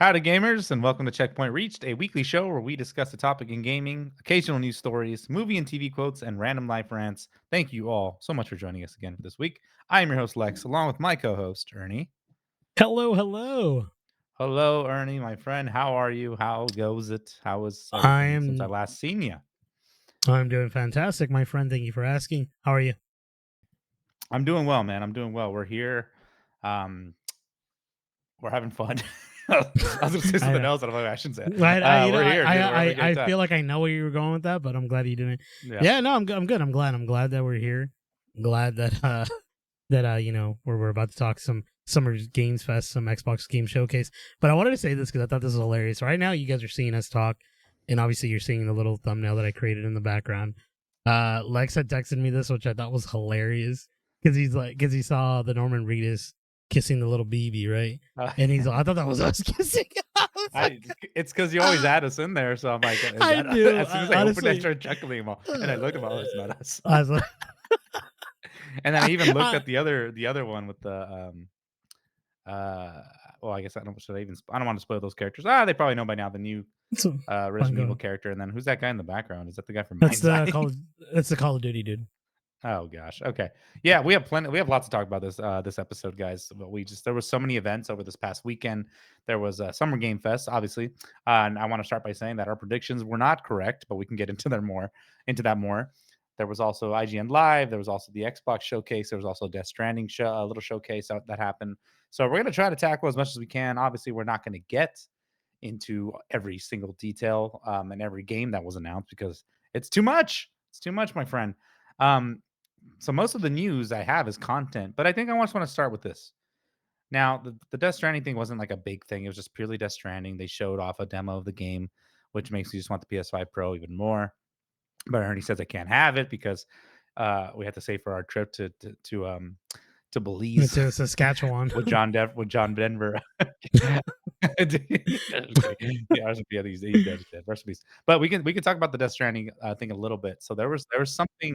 Howdy, gamers, and welcome to Checkpoint Reached, a weekly show where we discuss a topic in gaming, occasional news stories, movie and TV quotes, and random life rants. Thank you all so much for joining us again for this week. I am your host, Lex, along with my co host, Ernie. Hello, hello. Hello, Ernie, my friend. How are you? How goes it? How is everything since I I'm last seen you? I'm doing fantastic, my friend. Thank you for asking. How are you? I'm doing well, man. I'm doing well. We're here. Um, we're having fun. I was going to say I something else. I don't know if I shouldn't say it. I We're here, dude. We're having a great I time. feel like I know where you were going with that, but I'm glad you didn't. Yeah. Yeah, no, I'm good. I'm good. I'm glad that we're here. I'm glad that we're about to talk some Summer Games Fest, some Xbox Game Showcase. But I wanted to say this because I thought this was hilarious. Right now, you guys are seeing us talk, and obviously you're seeing the little thumbnail that I created in the background. Lex had texted me this, which I thought was hilarious because he saw the Norman Reedus kissing the little BB, right? Uh, And he's like, I thought that was us kissing. I was I like, it's because you always add us in there, so I'm like, is I that knew. as soon as I opened it, I Honestly, started chuckling them all, and I looked at them, "Oh, it's not us." I was like, And then I even looked I, at the other one with the, uh well, I guess I don't should I even sp I don't wanna spoil those characters. They probably know by now the new, so, fine, Resident go Evil ahead. character, and then who's that guy in the background? Is that the guy from That's Mind's the Eye? Call. That's the Call of Duty dude. Oh gosh. Okay. Yeah, we have lots to talk about this episode, guys. But there was so many events over this past weekend. There was Summer Game Fest, obviously. And I want to start by saying that our predictions were not correct, but we can get into that more. There was also IGN Live, there was also the Xbox showcase, there was also Death Stranding a little showcase that happened. So we're gonna try to tackle as much as we can. Obviously, we're not gonna get into every single detail and every game that was announced because it's too much. It's too much, my friend. Um, so most of the news I have is content, but I think I just want to start with this. Now, the Death Stranding thing wasn't like a big thing. It was just purely Death Stranding. They showed off a demo of the game, which makes me just want the PS5 Pro even more. But Ernie says I can't have it because we have to save for our trip to Belize To Saskatchewan. with John Denver. Just kidding. Yeah, he's dead. He's dead. Rest in peace. But we can talk about the Death Stranding thing a little bit. So there was something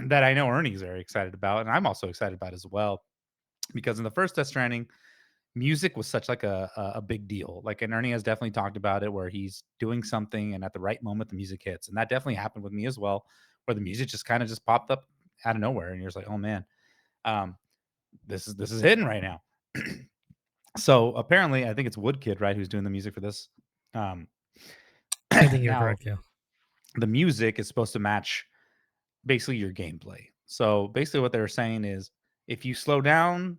that I know Ernie's very excited about, and I'm also excited about as well. Because in the first Death Stranding, music was such like a big deal. Like, and Ernie has definitely talked about it, where he's doing something, and at the right moment, the music hits, and that definitely happened with me as well, where the music just kind of just popped up out of nowhere, and you're just like, oh man, um, this is hitting right now. So apparently, I think it's Woodkid, right, who's doing the music for this. Um, I think you're now correct. Yeah. the music is supposed to match basically your gameplay. So basically, what they were saying is if you slow down,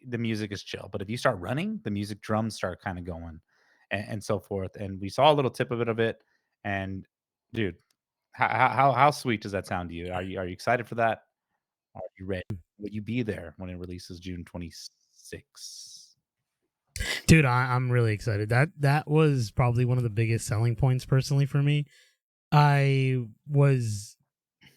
the music is chill. But if you start running, the music drums start kind of going and so forth. And we saw a little tip of it. And dude, how sweet does that sound to you? Are you excited for that? Are you ready? Will you be there when it releases June 26th? Dude, I'm really excited. That was probably one of the biggest selling points personally for me. I was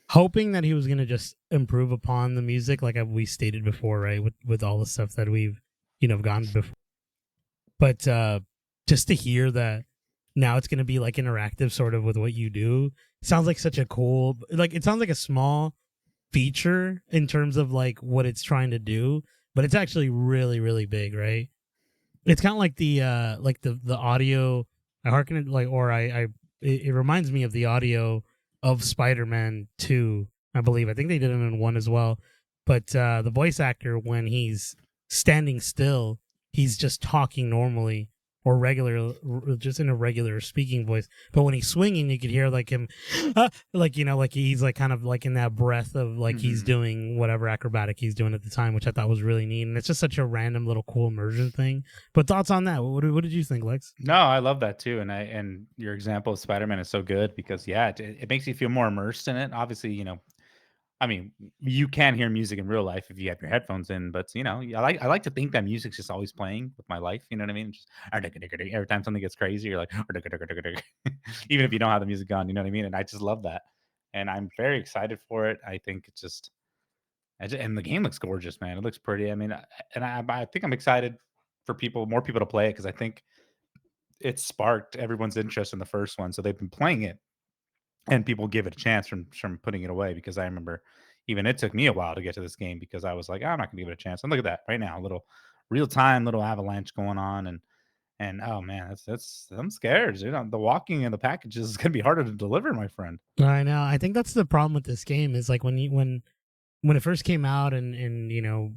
hoping that he was gonna just improve upon the music, like we stated before, right? With all the stuff that we've gone before, but just to hear that now it's gonna be like interactive, sort of with what you do, sounds like such a cool. Like it sounds like a small feature in terms of like what it's trying to do, but it's actually really really big, right? It's kind of like the audio. I hearken it like, or it reminds me of the audio of Spider-Man 2, I believe. I think they did it in 1 as well. But the voice actor, when he's standing still, he's just talking normally or regular, just in a regular speaking voice. But when he's swinging, you could hear like him, like like he's like kind of like in that breath of like he's Mhm. doing whatever acrobatic he's doing at the time, which I thought was really neat. And it's just such a random little cool immersion thing. But thoughts on that? What did you think, Lex? No, I love that too, and your example of Spider-Man is so good because yeah, it makes you feel more immersed in it. Obviously, I mean, you can hear music in real life if you have your headphones in, but I like to think that music's just always playing with my life. You know what I mean? Just every time something gets crazy, you're like, even if you don't have the music on, you know what I mean? And I just love that, and I'm very excited for it. I think it's just, and the game looks gorgeous, man. It looks pretty. I mean, I think I'm excited for more people to play it because I think it sparked everyone's interest in the first one, so they've been playing it and people give it a chance from putting it away because I remember even it took me a while to get to this game because I was like, "Oh, I'm not gonna give it a chance." And look at that right now, a little real time, little avalanche going on, And oh man, that's I'm scared. The walking and the packages is gonna be harder to deliver, my friend. I know. I think that's the problem with this game is like when it first came out and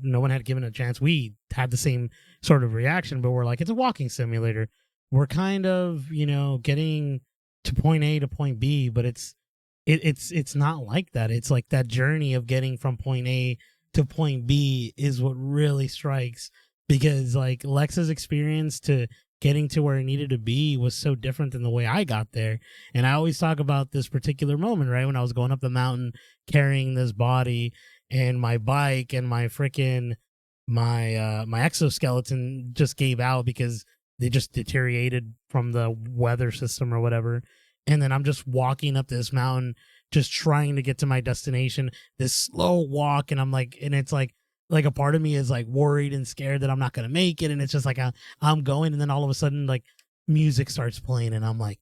no one had given it a chance, we had the same sort of reaction, but we're like, it's a walking simulator. We're kind of getting to point A to point B, but it's not like that. It's like that journey of getting from point A to point B is what really strikes, because like Lex's experience to getting to where it needed to be was so different than the way I got there. And I always talk about this particular moment, right? When I was going up the mountain carrying this body and my bike and my exoskeleton just gave out because they just deteriorated from the weather system or whatever. And then I'm just walking up this mountain, just trying to get to my destination, this slow walk. And I'm like, and it's like a part of me is like worried and scared that I'm not going to make it. And it's just like, I'm going. And then all of a sudden, like music starts playing and I'm like,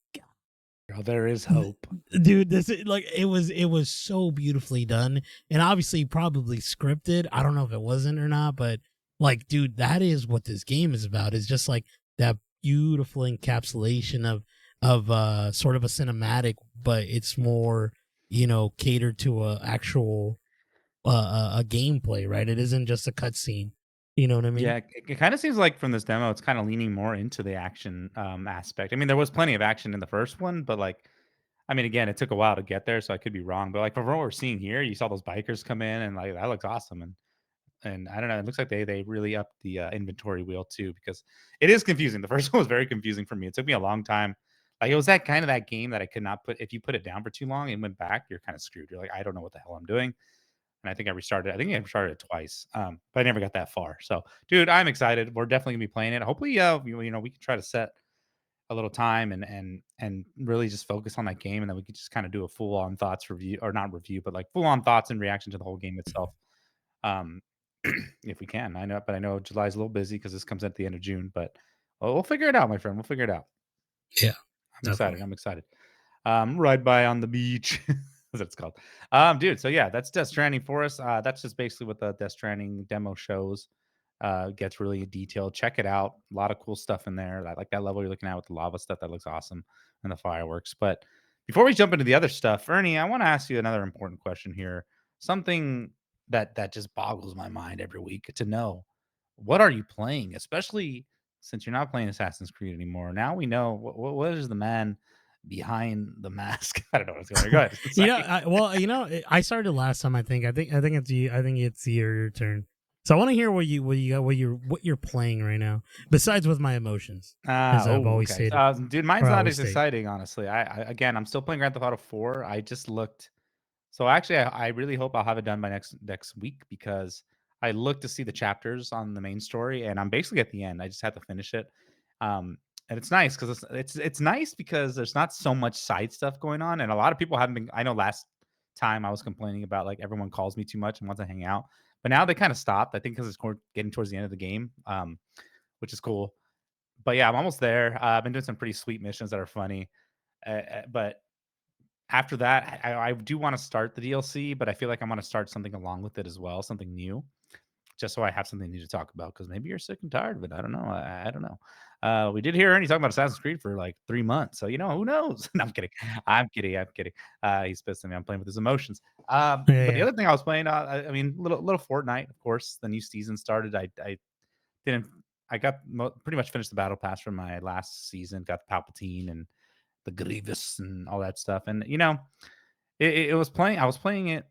Girl, there is hope. dude, this is like, it was so beautifully done and obviously probably scripted. I don't know if it wasn't or not, but like, dude, that is what this game is about. It's just like that beautiful encapsulation of sort of a cinematic, but it's more catered to a actual a gameplay, right? It isn't just a cutscene. You know what I mean? Yeah, it kind of seems like from this demo, it's kind of leaning more into the action aspect. I mean, there was plenty of action in the first one, but like, I mean, again, it took a while to get there, so I could be wrong. But like from what we're seeing here, you saw those bikers come in, and like that looks awesome. And I don't know, it looks like they really upped the inventory wheel too, because it is confusing. The first one was very confusing for me. It took me a long time. Like it was that kind of that game that I could not put. If you put it down for too long and went back, you're kind of screwed. You're like, I don't know what the hell I'm doing. And I think I restarted. I think I restarted it twice, but I never got that far. So, dude, I'm excited. We're definitely gonna be playing it. Hopefully, we can try to set a little time and really just focus on that game, and then we could just kind of do a full on thoughts review, or not review, but like full on thoughts and reaction to the whole game itself. Um, if we can, I know July's a little busy because this comes at the end of June, but we'll figure it out, my friend. We'll figure it out. Yeah, I'm excited. definitely. I'm excited. Ride by on the beach. That's what it's called. Dude. So yeah, that's Death Stranding for us. That's just basically what the Death Stranding demo shows. Gets really detailed. Check it out. A lot of cool stuff in there. I like that level you're looking at with the lava stuff. That looks awesome, and the fireworks. But before we jump into the other stuff, Ernie, I want to ask you another important question here. Something that just boggles my mind every week to know. What are you playing, especially since you're not playing Assassin's Creed anymore? Now we know what is the man behind the mask. I don't know what's going on. Go ahead. Sorry. I started last time. I think it's you. I think it's your turn. So I want to hear what you're playing right now. Besides with my emotions, as I've always Okay. stated, Dude, mine's or I not always as state. exciting, honestly. Again, I'm still playing Grand Theft Auto 4. I just looked. So actually, I really hope I'll have it done by next week, because I looked to see the chapters on the main story, and I'm basically at the end. I just had to finish it. Um, and it's nice because it's nice because there's not so much side stuff going on, and a lot of people haven't been. I know last time I was complaining about like everyone calls me too much and wants to hang out, but now they kind of stopped. I think because it's getting towards the end of the game, which is cool. But yeah, I'm almost there. I've been doing some pretty sweet missions that are funny, but after that, I do want to start the DLC, but I feel like I'm going to start something along with it as well, something new, just so I have something new to talk about. Because maybe you're sick and tired of it. I don't know. I don't know. We did hear Ernie talking about Assassin's Creed for like 3 months, so who knows? No, I'm kidding. I'm kidding. I'm kidding. He's pissed at me. I'm playing with his emotions. Yeah, But the yeah. other thing I was playing, I mean, little Fortnite. Of course, the new season started. I didn't. I got pretty much finished the battle pass from my last season. Got the Palpatine and the Grievous and all that stuff. And it was playing. I was playing it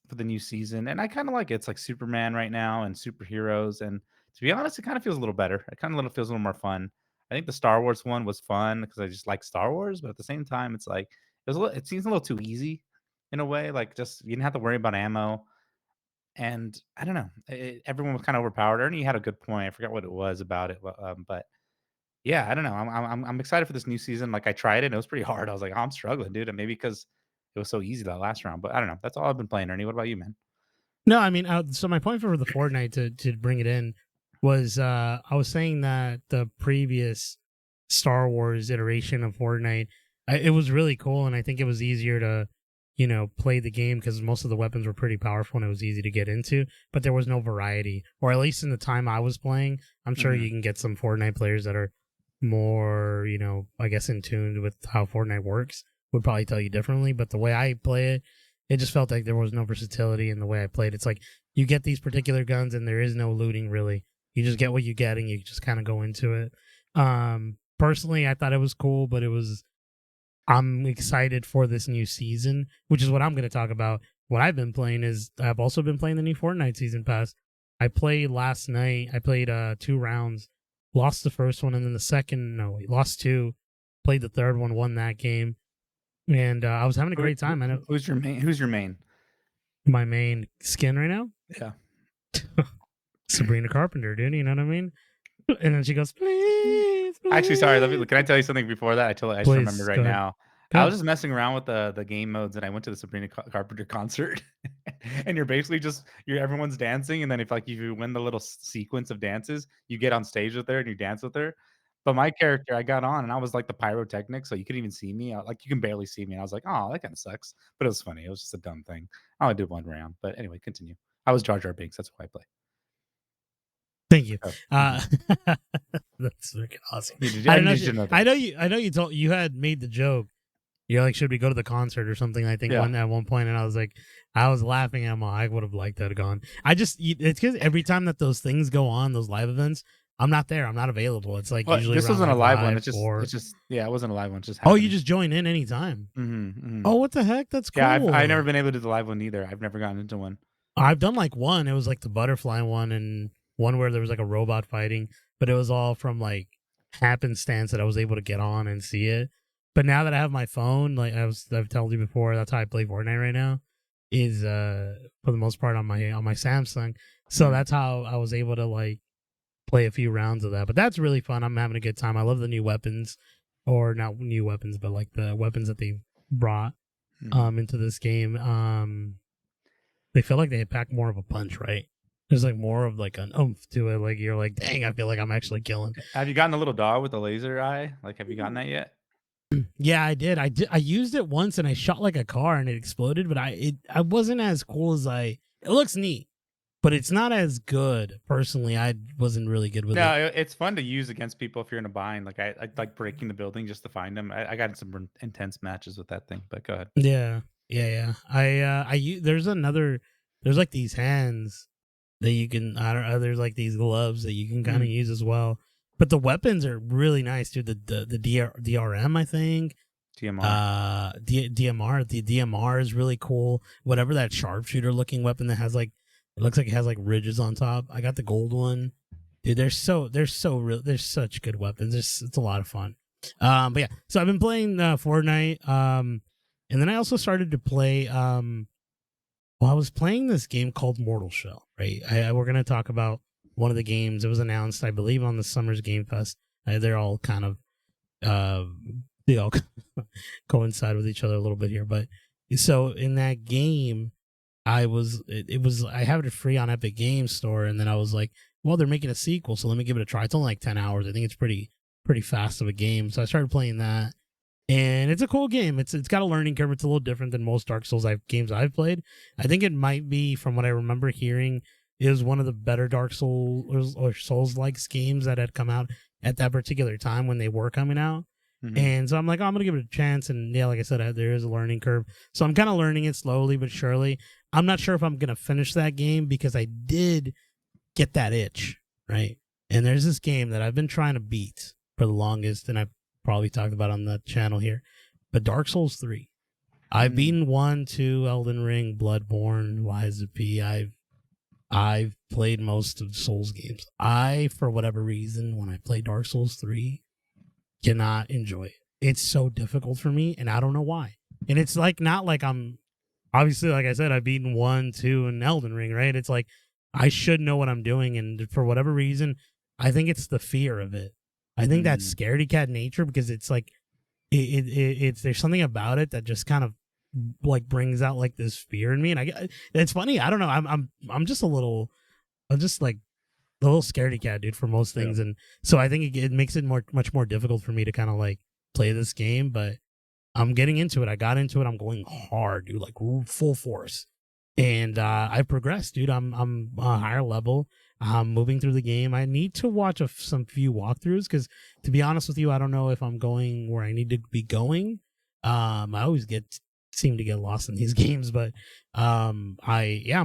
for the new season, and I kind of like it. It's like Superman right now and superheroes. And to be honest, it kind of feels a little better. It kind of feels a little more fun. I think the Star Wars one was fun because I just like Star Wars, but at the same time, it's like it seems a little too easy in a way. Like just you didn't have to worry about ammo, and I don't know. Everyone was kind of overpowered. Ernie had a good point. I forgot what it was about it, but yeah, I don't know. I'm excited for this new season. Like I tried it, and it was pretty hard. I was like, oh, I'm struggling, dude. And maybe because it was so easy that last round. But I don't know. That's all I've been playing, Ernie. What about you, man? No, I mean, so my point for the Fortnite to bring it in was I was saying that the previous Star Wars iteration of Fortnite, it was really cool, and I think it was easier to play the game because most of the weapons were pretty powerful and it was easy to get into, but there was no variety, or at least in the time I was playing. I'm sure Mhm. you can get some Fortnite players that are more, I guess in tune with how Fortnite works would probably tell you differently. But the way I play it, it just felt like there was no versatility in the way I played. It's like you get these particular guns and there is no looting really. You just get what you get and you just kind of go into it. Personally, I thought it was cool, but I'm excited for this new season, which is what I'm going to talk about. What I've been playing is I've also been playing the new Fortnite season pass. I played last night. I played 2 rounds, lost the first one, and then the second, no, lost 2, played the third one, won that game, and I was having a great time. I know Who's your main? Who's your main? my main skin right now, Yeah. Sabrina Carpenter, dude. You know what I mean? And then she goes, please. Actually, sorry. Can I tell you something before that? I just remember right now. I was just messing around with the game modes, and I went to the Sabrina Carpenter concert. And you're basically everyone's dancing, and then if you win the little sequence of dances, you get on stage with her and you dance with her. But my character, I got on and I was like the pyrotechnic, so you couldn't even see me. You can barely see me. And I was like, oh, that kind of sucks. But it was funny. It was just a dumb thing. I only did 1 round. But anyway, continue. I was Jar Jar Binks. That's why I play. Thank you. Oh, that's freaking awesome. I know you had made the joke. You're like, should we go to the concert or something? I think at one point, and I was like, I was laughing at I would have liked to have gone. It's because every time that those things go on, those live events, I'm not there. I'm not available. It's like usually this wasn't a live one. It wasn't a live one. It just happened. Oh, you just join in anytime. Mm-hmm. Oh, what the heck? That's cool. Yeah, I've never been able to do the live one either. I've never gotten into one. I've done like one. It was like the butterfly one and one where there was like a robot fighting, but it was all from like happenstance that I was able to get on and see it. But now that I have my phone, like I've told you before, that's how I play Fortnite right now. Is for the most part on my Samsung. So that's how I was able to like play a few rounds of that. But that's really fun. I'm having a good time. I love the new weapons, or not new weapons, but like the weapons that they brought into this game. They feel like they pack more of a punch, right? There's like more of like an oomph to it. Like you're like, dang, I feel like I'm actually killing. Have you gotten the little dog with the laser eye? Like, have you gotten that yet? Yeah, I did. I used it once and I shot like a car and it exploded, but I wasn't as cool as it looks neat, but it's not as good. Personally, I wasn't really good with it. No, it's fun to use against people if you're in a bind. Like I like breaking the building just to find them. I got some intense matches with that thing, but go ahead. Yeah. There's like these hands that you can, there's like these gloves that you can kind of use as well. But the weapons are really nice, dude. The DRM, I think. DMR. DMR. The DMR is really cool. Whatever that sharpshooter looking weapon that has it looks like it has like ridges on top. I got the gold one. Dude, they're such good weapons. It's a lot of fun. But yeah, so I've been playing Fortnite. And then I also started to play. I was playing this game called Mortal Shell. Right. We're gonna talk about one of the games. It was announced, I believe, on the summer's GameFest. They're all kind of, they all coincide with each other a little bit here. But so in that game, I have it free on Epic Games Store, and then I was like, well, they're making a sequel, so let me give it a try. It's only like 10 hours. I think it's pretty fast of a game. So I started playing that, and it's a cool game. It's got a learning curve. It's a little different than most Dark Souls games I've played. I think it might be, from what I remember hearing, it was one of the better Dark Souls or Souls-like games that had come out at that particular time when they were coming out. Mm-hmm. And so I'm like, I'm going to give it a chance. And yeah, like I said, there is a learning curve. So I'm kind of learning it slowly but surely. I'm not sure if I'm going to finish that game because I did get that itch, right? And there's this game that I've been trying to beat for the longest, and I've probably talked about on the channel here. But Dark Souls 3. I've beaten 1, 2, Elden Ring, Bloodborne, Lies of P. I've played most of Souls games. For whatever reason, when I play Dark Souls 3, cannot enjoy it. It's so difficult for me, and I don't know why. And it's like not like I'm, obviously, like I said, I've beaten 1, 2, and Elden Ring, right? It's like I should know what I'm doing, and for whatever reason, I think it's the fear of it. I think that scaredy cat nature, because it's like it's there's something about it that just kind of like brings out like this fear in me, and it's funny. I don't know. I'm just like a little scaredy cat, dude, for most things, and so I think it makes it much more difficult for me to kind of like play this game. But I'm getting into it. I got into it. I'm going hard, dude, like full force, and I've progressed, dude. I'm a higher level. moving through the game. I need to watch some few walkthroughs because, to be honest with you, I don't know if I'm going where I need to be going. I always seem to get lost in these games, but I'm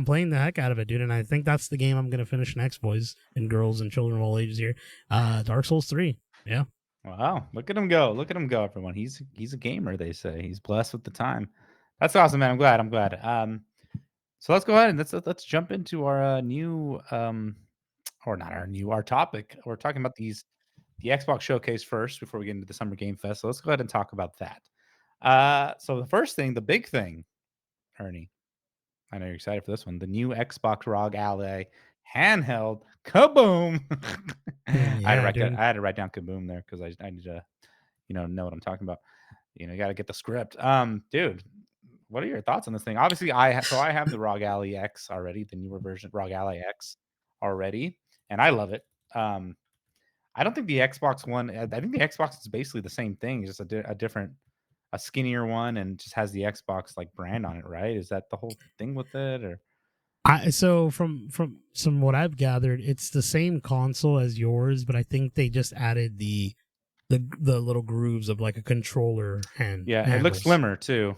playing the heck out of it, dude, and I think that's the game I'm gonna finish next, boys and girls and children of all ages here. Dark Souls 3. Yeah. Wow, look at him go! Look at him go, everyone. He's a gamer. They say he's blessed with the time. That's awesome, man. I'm glad. I'm glad. So let's go ahead and let's jump into our new or not our topic. We're talking about the Xbox showcase first before we get into the Summer Game Fest. So let's go ahead and talk about that. So the first thing, the big thing, Ernie, I know you're excited for this one. The new Xbox ROG Ally handheld, kaboom! Yeah, dude. I had to write down kaboom there because I need to know what I'm talking about. You got to get the script. Dude, what are your thoughts on this thing? Obviously, I have the ROG Ally X already, the newer version ROG Ally X already, and I love it. I don't think the Xbox One. I think the Xbox is basically the same thing, just a different, a skinnier one, and just has the Xbox like brand on it, right? Is that the whole thing with it, or? So from some what I've gathered, it's the same console as yours, but I think they just added the little grooves of like a controller Yeah, it looks handles. slimmer too.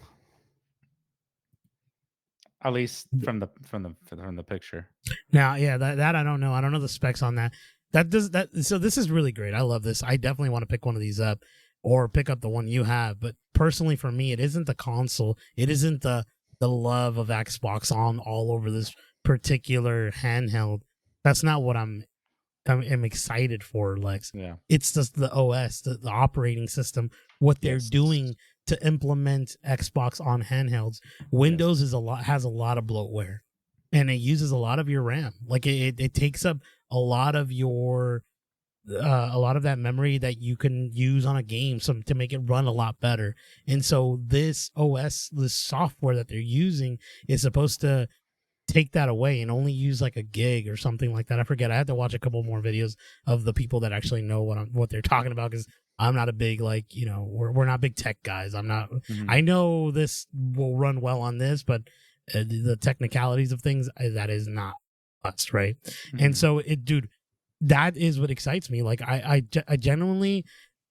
At least from the picture. Now, yeah, that I don't know. I don't know the specs on that. So this is really great. I love this. I definitely want to pick one of these up or pick up the one you have. But personally for me, it isn't the console. It isn't the love of Xbox on all over this particular handheld. That's not what I'm excited for, Lex. Yeah. It's just the OS, the operating system, what they're doing to implement Xbox on handhelds. Windows has a lot of bloatware, and it uses a lot of your RAM. Like it takes up a lot of that memory that you can use on a game to make it run a lot better. And so this OS, this software that they're using, is supposed to take that away and only use like a gig or something like that. I forget. I had to watch a couple more videos of the people that actually know what they're talking about, because I'm not a big we're not big tech guys. I'm not. Mm-hmm. I know this will run well on this, but the technicalities of things, that is not us, right? Mm-hmm. And so dude, that is what excites me. Like I genuinely,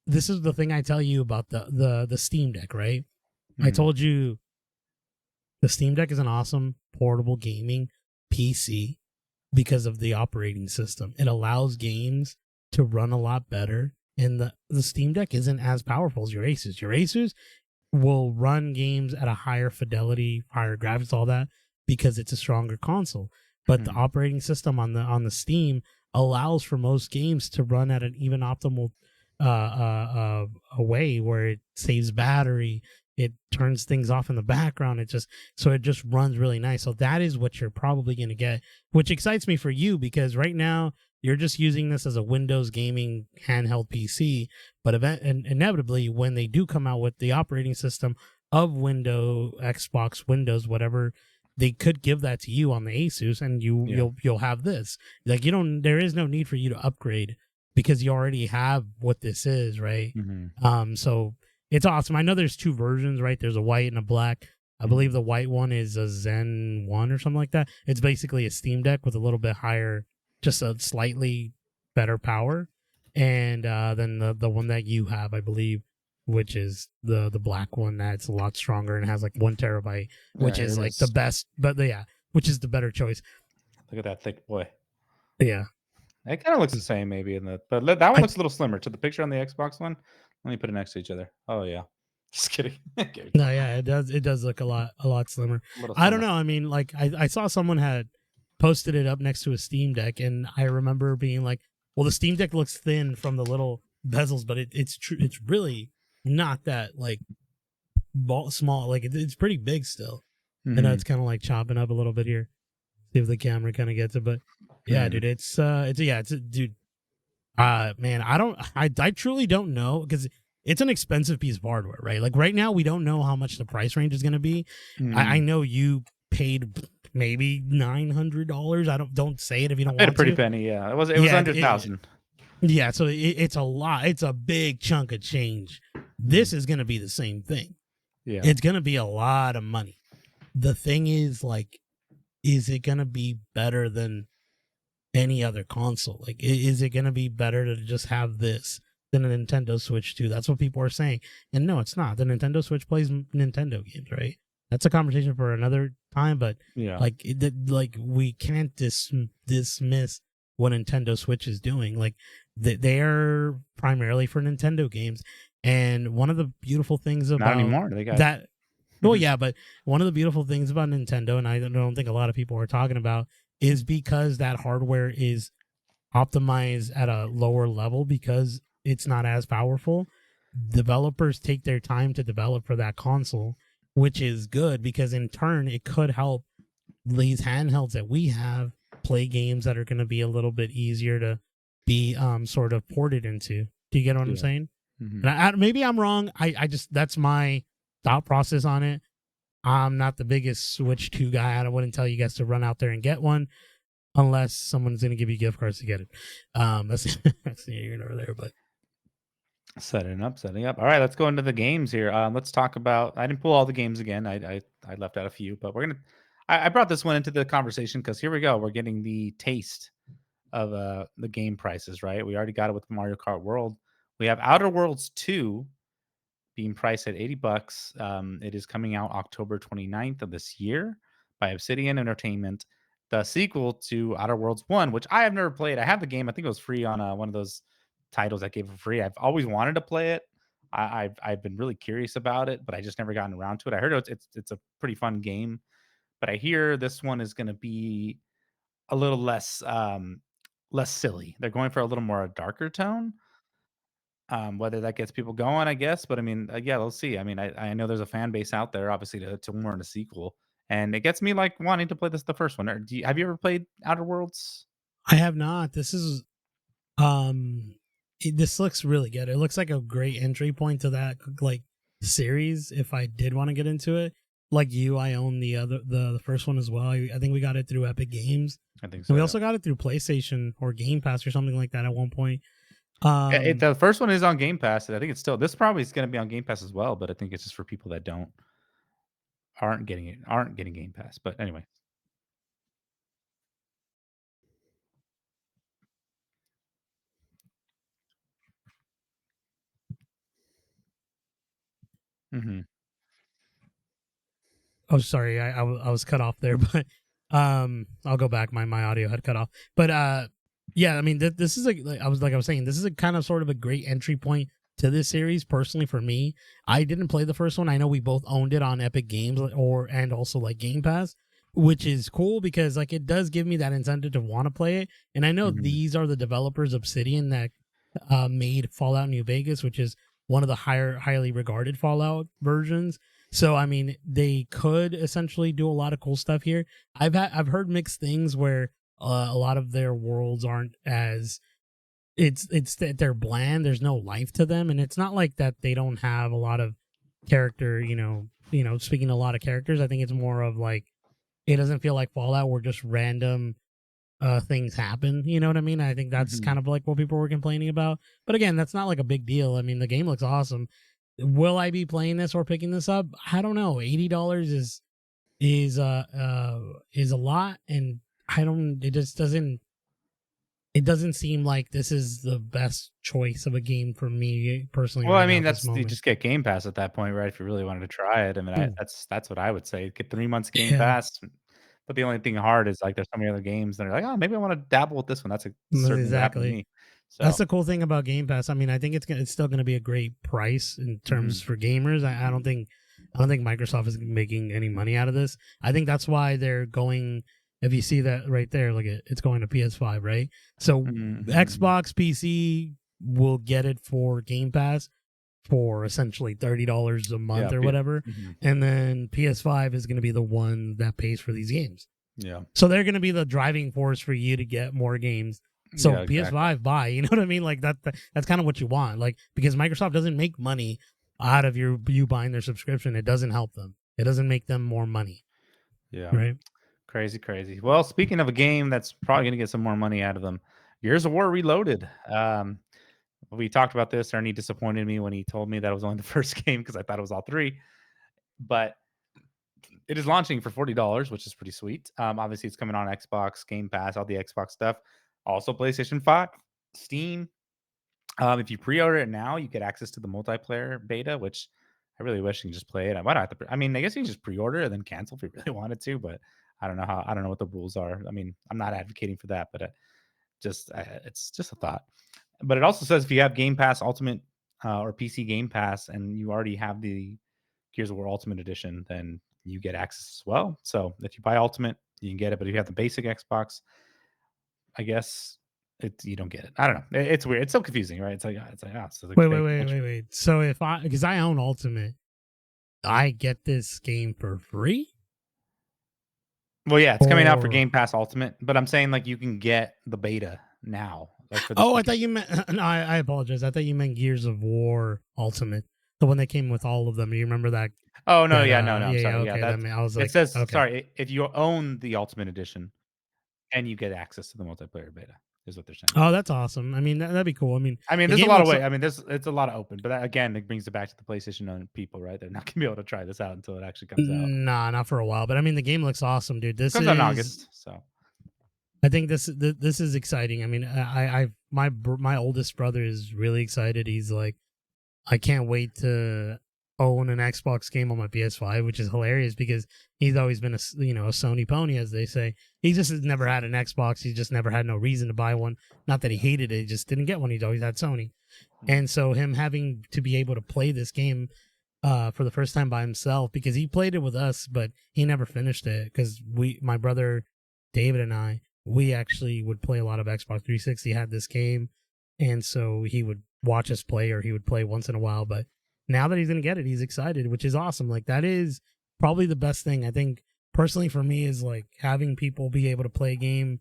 this is the thing I tell you about the Steam Deck, right? Mm-hmm. I told you the Steam Deck is an awesome portable gaming PC because of the operating system. It allows games to run a lot better, and the Steam Deck isn't as powerful as your Asus. Your Asus will run games at a higher fidelity, higher graphics, all that, because it's a stronger console. But the operating system on the Steam allows for most games to run at an even optimal a way where it saves battery, it turns things off in the background, it just runs really nice. So that is what you're probably going to get, which excites me for you, because right now you're just using this as a Windows gaming handheld PC, but inevitably when they do come out with the operating system of Xbox, Windows, whatever, they could give that to you on the Asus, and you'll have this. Like, there is no need for you to upgrade because you already have what this is, right? Mm-hmm. So it's awesome. I know there's two versions, right? There's a white and a black. I believe the white one is a Zen 1 or something like that. It's basically a Steam Deck with a little bit higher, just a slightly better power. And then the one that you have, I believe, which is the black one, that's a lot stronger and has like 1 terabyte, which is like the best, but which is the better choice. Look at that thick boy. Yeah. It kind of looks the same, maybe but that one looks a little slimmer to the picture on the Xbox one. Let me put it next to each other. Oh yeah, just kidding. No, yeah, it does look a lot slimmer. I don't know. I mean, like I saw someone had posted it up next to a Steam Deck, and I remember being like, "Well, the Steam Deck looks thin from the little bezels, but it's true. It's really not that like small. Like it's pretty big still." Mm-hmm. I know it's kind of like chopping up a little bit here. See if the camera kind of gets it, but yeah, dude, it's dude. Man, I truly don't know, because it's an expensive piece of hardware, right? Like right now, we don't know how much the price range is going to be. Mm-hmm. I know you paid maybe $900. Don't say it if you don't want to. A pretty penny, yeah. It was under 1,000. Yeah, so it's a lot. It's a big chunk of change. This is going to be the same thing. Yeah, it's going to be a lot of money. The thing is, like, is it going to be better than any other console. Like, is it going to be better to just have this than a Nintendo Switch 2? That's what people are saying. And no, it's not. The Nintendo Switch plays Nintendo games, right? That's a conversation for another time, but Yeah. like like we can't dismiss what Nintendo Switch is doing. Like they are primarily for Nintendo games, and one of the beautiful things Not about anymore. They got that, well, yeah, but one of the beautiful things about Nintendo, and I don't think a lot of people are talking about, is because that hardware is optimized at a lower level because it's not as powerful. Developers take their time to develop for that console, which is good because in turn it could help these handhelds that we have play games that are going to be a little bit easier to be sort of ported into. Do you get what I'm yeah. saying? Mhm. And maybe I'm wrong. I just, that's my thought process on it. I'm not the biggest Switch 2 guy. I wouldn't tell you guys to run out there and get one unless someone's going to give you gift cards to get it. That's that's neither here nor there. But Setting up, setting up. All right, let's go into the games here. Let's talk about. I didn't pull all the games again. I left out a few, but we're gonna. I brought this one into the conversation because here we go. We're getting the taste of the game prices. Right, we already got it with Mario Kart World. We have Outer Worlds 2 being priced at $80. It is coming out October 29th of this year by Obsidian Entertainment. The sequel to Outer Worlds 1, which I have never played. I have the game. I think it was free on one of those titles that gave it for free. I've always wanted to play it. I've been really curious about it, but I just never gotten around to it. I heard it's a pretty fun game, but I hear this one is going to be a little less silly. They're going for a little more a darker tone. Whether that gets people going, I guess, but I mean, yeah, we'll see. I mean, I know there's a fan base out there, obviously, to warrant a sequel, and it gets me like wanting to play the first one. Or have you ever played Outer Worlds? I have not. This is this looks really good. It looks like a great entry point to that like series. If I did want to get into it, like you, I own the first one as well. I think we got it through Epic Games, I think and so. we Yeah. also got it through PlayStation or Game Pass or something like that at one point. The first one is on Game Pass. And I think it's still. This probably is going to be on Game Pass as well, but I think it's just for people that don't aren't getting Game Pass. But anyway. Hmm. Oh, sorry, I was cut off there, but I'll go back. My audio had cut off, but yeah, I mean, this is like I was saying, this is a kind of sort of a great entry point to this series. Personally, for me, I didn't play the first one. I know we both owned it on Epic Games and also like Game Pass, which is cool because like it does give me that incentive to want to play it. And I know Hmm. these are the developers Obsidian that made Fallout New Vegas, which is one of the highly regarded Fallout versions. So I mean, they could essentially do a lot of cool stuff here. I've heard mixed things where a lot of their worlds aren't as it's that they're bland. There's no life to them, and it's not like that they don't have a lot of character. Speaking to a lot of characters, I think it's more of like it doesn't feel like Fallout where just random things happen. You know what I mean? I think that's Hmm. kind of like what people were complaining about. But again, that's not like a big deal. I mean, the game looks awesome. Will I be playing this or picking this up? I don't know. $80 is a lot, and I don't. It just doesn't. It doesn't seem like this is the best choice of a game for me personally Well, I right now mean, at this that's you moment. just get Game Pass at that point, right? If you really wanted to try it, I mean, Hmm. that's what I would say. Get 3 months Game Yeah, Pass. But the only thing hard is like there's so many other games that are like, oh, maybe I want to dabble with this one. That's certainly what happened to exactly. me. That's So, the cool thing about Game Pass. I mean, I think it's still going to be a great price in terms mhm, for gamers. I don't think Microsoft is making any money out of this. I think that's why they're going. If you see that right there, look at it's going to PS5, right? So mhm, mhm. Xbox, PC will get it for Game Pass for essentially $30 a Yeah, month or whatever, mhm, and then PS5 is going to be the one that pays for these games. yeah, So they're going to be the driving force for you to get more games. So yeah, exactly. PS5 buy, you know what I mean? Like that's kind of what you want. Like because Microsoft doesn't make money out of you buying their subscription, it doesn't help them. It doesn't make them more money, Yeah, right? crazy, crazy. Well, speaking of a game that's probably going to get some more money out of them, Gears of War Reloaded. We talked about this. Ernie disappointed me when he told me that it was only the first game because I thought it was all three. But It is launching for $40, which is pretty sweet. Obviously, it's coming on Xbox, Game Pass, all the Xbox stuff. Also, PlayStation 5, Steam. If you pre-order it now, you get access to the multiplayer beta, which I really wish you can just play it. I might have to. I mean, I guess you can just pre-order and then cancel if you really wanted to, but I don't know how. I don't know what the rules are. I mean, I'm not advocating for that, but it's just a thought. But it also says if you have Game Pass Ultimate or PC Game Pass and you already have the Gears of War Ultimate Edition, then you get access as well. So if you buy Ultimate, you can get it. But if you have the basic Xbox, I guess you don't get it. I don't know. It's weird. It's so confusing, right? So the Wait, wait, fake wait, connection. wait, wait. So if I, because I own Ultimate, I get this game for free? Well, yeah, it's coming out for Or Game Pass Ultimate, but I'm saying like you can get the beta now, like for the oh, I second. thought you meant. No, I apologize. I thought you meant Gears of War Ultimate, the one that came with all of them. You remember that? Oh no, That yeah, no, no, I'm yeah, yeah. sorry. Yeah, Okay, that that's I was it like, says okay. sorry, if you own the Ultimate Edition and you get access to the multiplayer beta, is what they're saying. Oh, that's awesome. I mean, that'd be cool. I mean, I mean, the there's a game lot of looks. way. I mean, there's it's a lot of open, but that, again, it brings it back to the PlayStation owned people, right? They're not gonna be able to try this out until it actually comes out. Nah, not for a while. But I mean, the game looks awesome, dude. This Comes out in is. August, so I think this is exciting. I mean, my oldest brother is really excited. He's like, I can't wait to own an Xbox game on my PS5, which is hilarious because he's always been a a Sony pony, as they say. He just has never had an Xbox. He just never had no reason to buy one. Not that he yeah. hated it, he just didn't get one. He's always had Sony, Mhm. and so him having to be able to play this game for the first time by himself because he played it with us, but he never finished it because my brother David and I, we actually would play a lot of Xbox 360. Had this game, and so he would watch us play or he would play once in a while. But now that he's gonna get it, he's excited, which is awesome. Like that is probably the best thing I think personally for me is like having people be able to play a game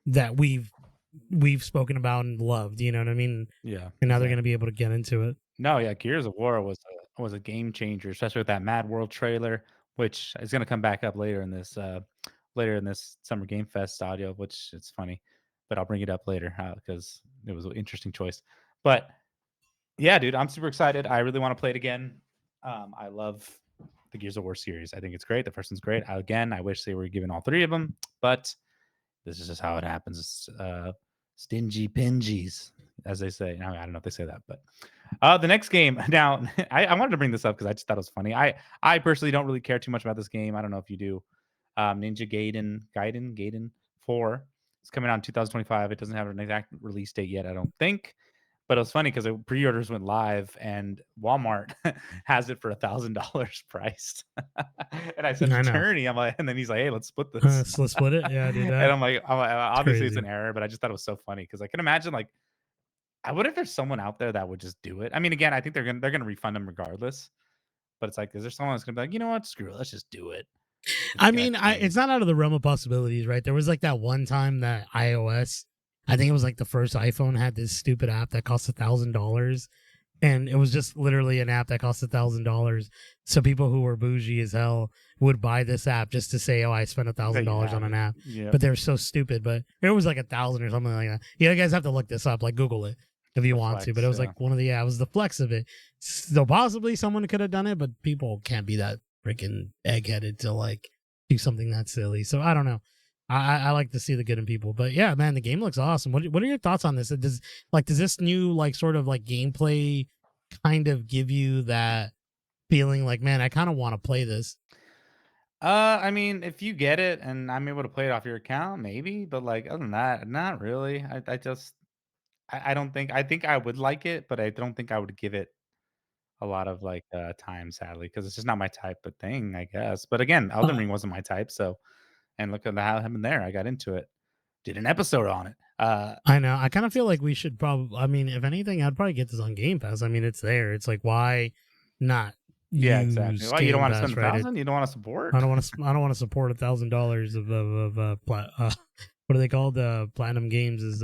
that we've spoken about and loved. You know what I mean? Yeah, And now they're gonna exactly. be able to get into it. No, yeah, Gears of War was a game changer, especially with that Mad World trailer, which is gonna come back up later in this Summer Game Fest audio, which it's funny, but I'll bring it up later because it was an interesting choice. But yeah, dude, I'm super excited. I really want to play it again. I love the Gears of War series. I think it's great. The first one's great. Again, I wish they were given all three of them, but this is just how it happens. It's, stingy pingies, as they say. Now, I don't know if they say that, but the next game. Now, I wanted to bring this up because I just thought it was funny. I personally don't really care too much about this game. I don't know if you do. Ninja Gaiden 4. It's coming out in 2025. It doesn't have an exact release date yet, I don't think. But it was funny because pre-orders went live and Walmart has it for $1,000 priced. And I sent I it to know. Ernie. I'm like, and then he's like, "Hey, let's split this." Let's split it. Yeah, dude. And I'm like, It's obviously it's crazy. an error, but I just thought it was so funny because I can imagine like I wonder if there's someone out there that would just do it. I mean, again, I think they're gonna refund them regardless. But it's like, is there someone that's gonna be like, you know what, screw it, let's just do it. Let's I get a mean, claim. it's not out of the realm of possibilities, right? There was like that one time that iOS, I think it was like the first iPhone had this stupid app that cost $1,000, and it was just literally an app that cost $1,000. So people who were bougie as hell would buy this app just to say, "Oh, I spent a That thousand you dollars have on an it. app," Yep. but they're so stupid. But it was like 1,000 or something like that. Yeah, you guys have to look this up, like Google it if you The want to. But it flex, was yeah. like one of the it was the flex of it. So possibly someone could have done it, but people can't be that freaking eggheaded to like do something that silly. So I don't know. I like to see the good in people, but yeah, man, the game looks awesome. What are your thoughts on this? Does this new like sort of like gameplay kind of give you that feeling like, man, I kind of want to play this? I mean, if you get it and I'm able to play it off your account, maybe, but like other than that, not really. I just I don't think I think I would like it, but I don't think I would give it a lot of like time, sadly, because it's just not my type of thing, I guess. But again, Elden Uh, Ring wasn't my type, so and look at how it happened there. I got into it, did an episode on it. I know. I kind of feel like we should probably. I mean, if anything, I'd probably get this on Game Pass. I mean, it's there. It's like why not Yeah, exactly. use Well, you don't Game want to spend Pass, a right? thousand. You don't want to support. I don't want to support $1,000 what are they called? Platinum Games is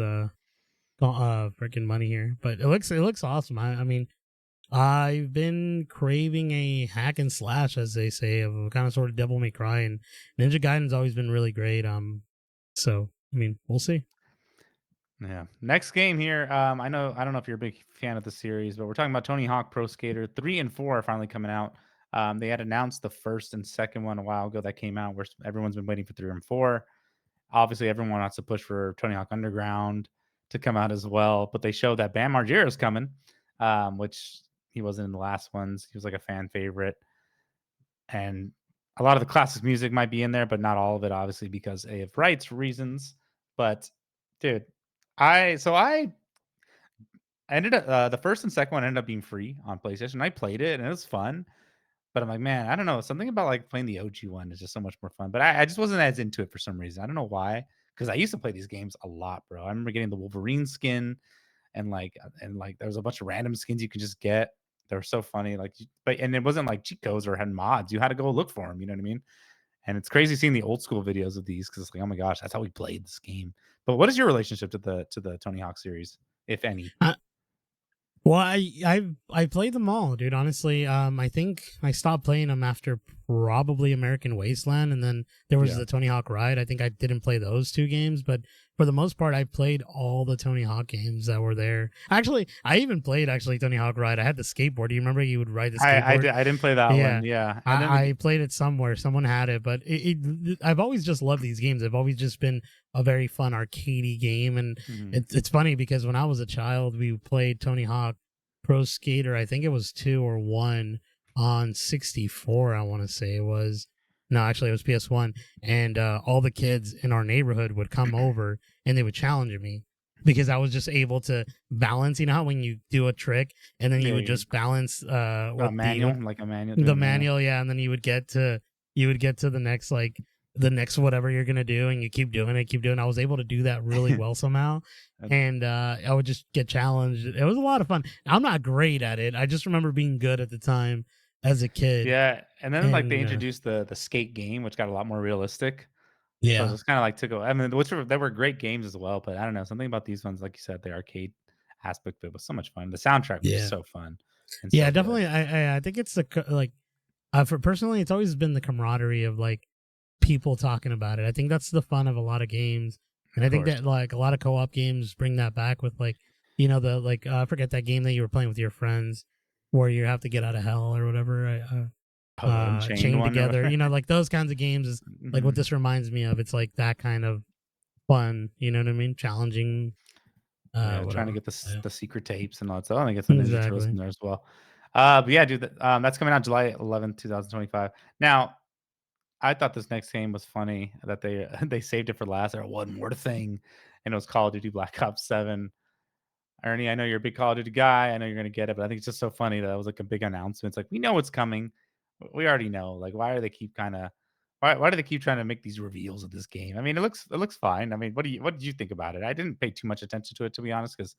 freaking money here, but it looks awesome. I mean, I've been craving a hack and slash, as they say, of a kind of sort of Devil May Cry, and Ninja Gaiden's always been really great. So I mean, we'll see. Yeah. Next game here. I don't know if you're a big fan of the series, but we're talking about Tony Hawk Pro Skater 3 and 4 are finally coming out. They had announced the first and second one a while ago that came out, where everyone's been waiting for 3 and 4. Obviously, everyone wants to push for Tony Hawk Underground to come out as well, but they showed that Bam Margera is coming, which he wasn't in the last ones. He was like a fan favorite, and a lot of the classic music might be in there, but not all of it, obviously, because of rights reasons. But dude, I ended up the first and second one ended up being free on PlayStation. I played it and it was fun, but I'm like, man, I don't know. Something about like playing the OG one is just so much more fun. But I just wasn't as into it for some reason. I don't know why. Because I used to play these games a lot, bro. I remember getting the Wolverine skin and there was a bunch of random skins you could just get. They were so funny. But and it wasn't like cheat codes or had mods. You had to go look for them. You know what I mean? And it's crazy seeing the old school videos of these because it's like, oh my gosh, that's how we played this game. But what is your relationship to the Tony Hawk series, if any? Well, I played them all, dude. Honestly, I think I stopped playing them after probably American Wasteland, and then there was Yeah. the Tony Hawk Ride. I think I didn't play those two games, but for the most part, I played all the Tony Hawk games that were there. Actually, I even played Tony Hawk Ride. I had the skateboard. Do you remember you would ride the skateboard? I didn't play that Yeah, one. Yeah, and then I played it somewhere. Someone had it, but I've always just loved these games. They've always just been a very fun arcadey game, and mhm. it's funny because when I was a child, we played Tony Hawk Pro Skater. I think it was 2 or 1 on 64. I want to say it was. No, actually, it was PS1. And all the kids in our neighborhood would come over and they would challenge me because I was just able to balance. You know how when you do a trick and then you Yeah, would just balance with a manual, doing the a manual. manual, yeah, and then you would get to the next like the next whatever you're gonna do, and you keep doing it, keep doing it. I was able to do that really well somehow, and I would just get challenged. It was a lot of fun. I'm not great at it. I just remember being good at the time as a kid, Yeah, and then like they and introduced the skate game, which got a lot more realistic. So it yeah, just kind of like took. I mean, which were they were great games as well, but I don't know something about these ones, like you said, the arcade aspect of it was so much fun. The soundtrack was just yeah, so fun and yeah, so good. definitely. I think it's like for personally, it's always been the camaraderie of like people talking about it. I think that's the fun of a lot of games, and Of I think course. that like a lot of co-op games bring that back with like the like I forget that game that you were playing with your friends where you have to get out of hell or whatever. Oh, the Unchained Chained one or together. whatever. Like those kinds of games is like what Mhm. this reminds me of. It's like that kind of fun. You know what I mean? Challenging. Yeah, trying to Whatever. get Yeah. the secret tapes and all that stuff. I think it's the Ninja Turtles in Exactly. there as well. But yeah, dude, that's coming out July 11th, 2025. Now, I thought this next game was funny that they they saved it for last. Or one more thing, and it was Call of Duty Black Ops 7. Ernie, I know you're a big Call of Duty guy. I know you're gonna get it, but I think it's just so funny that it was like a big announcement. It's like we know it's coming. We already know. Like, why are they keep kind of why do they keep trying to make these reveals of this game? I mean, it looks fine. I mean, what did you think about it? I didn't pay too much attention to it, to be honest, because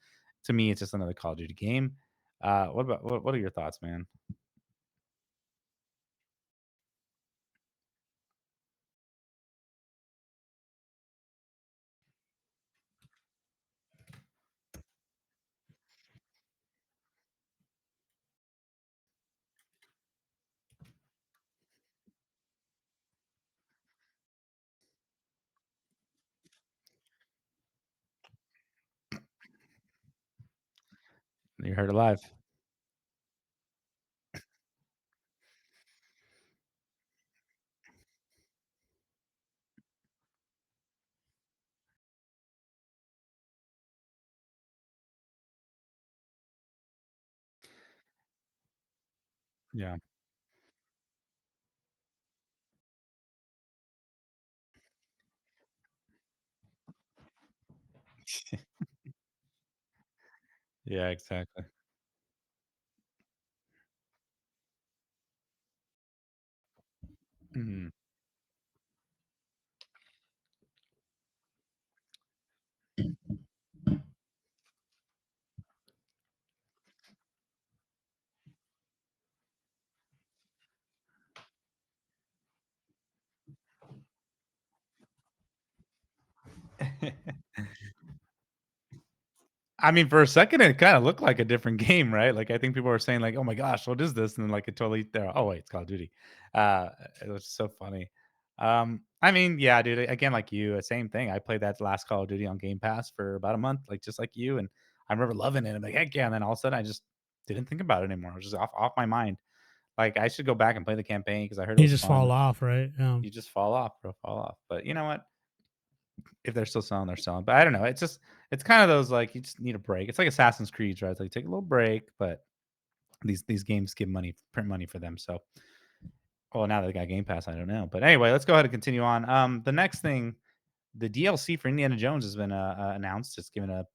to me it's just another Call of Duty game. What are your thoughts, man? You heard it live. Yeah. Yeah, exactly. Mhm. I mean, for a second, it kinda looked like a different game, right? Like, I think people were saying, like, "Oh my gosh, what is this?" And then, like, it totally they're, "Oh, wait, it's Call of Duty." Uh, it was so funny. I mean, yeah, dude, again, like you, same thing. I played that last Call of Duty on Game Pass for about a month, like, just like you, and I remember loving it. I'm like, "Heck yeah," and then all of a sudden, I just didn't think about it anymore. It was just off my mind. Like I should go back and play the campaign because I heard it You was just fall fun. off, right? You just fall off, bro, fall off. But you know what? If they're still selling, they're selling. But I don't know. It's kind of those like you just need a break. It's like Assassin's Creed, right? It's like take a little break, but these games give money, print money for them. So, well, now that they got Game Pass, I don't know. But anyway, let's go ahead and continue on. The next thing, the DLC for Indiana Jones has been announced. It's given a,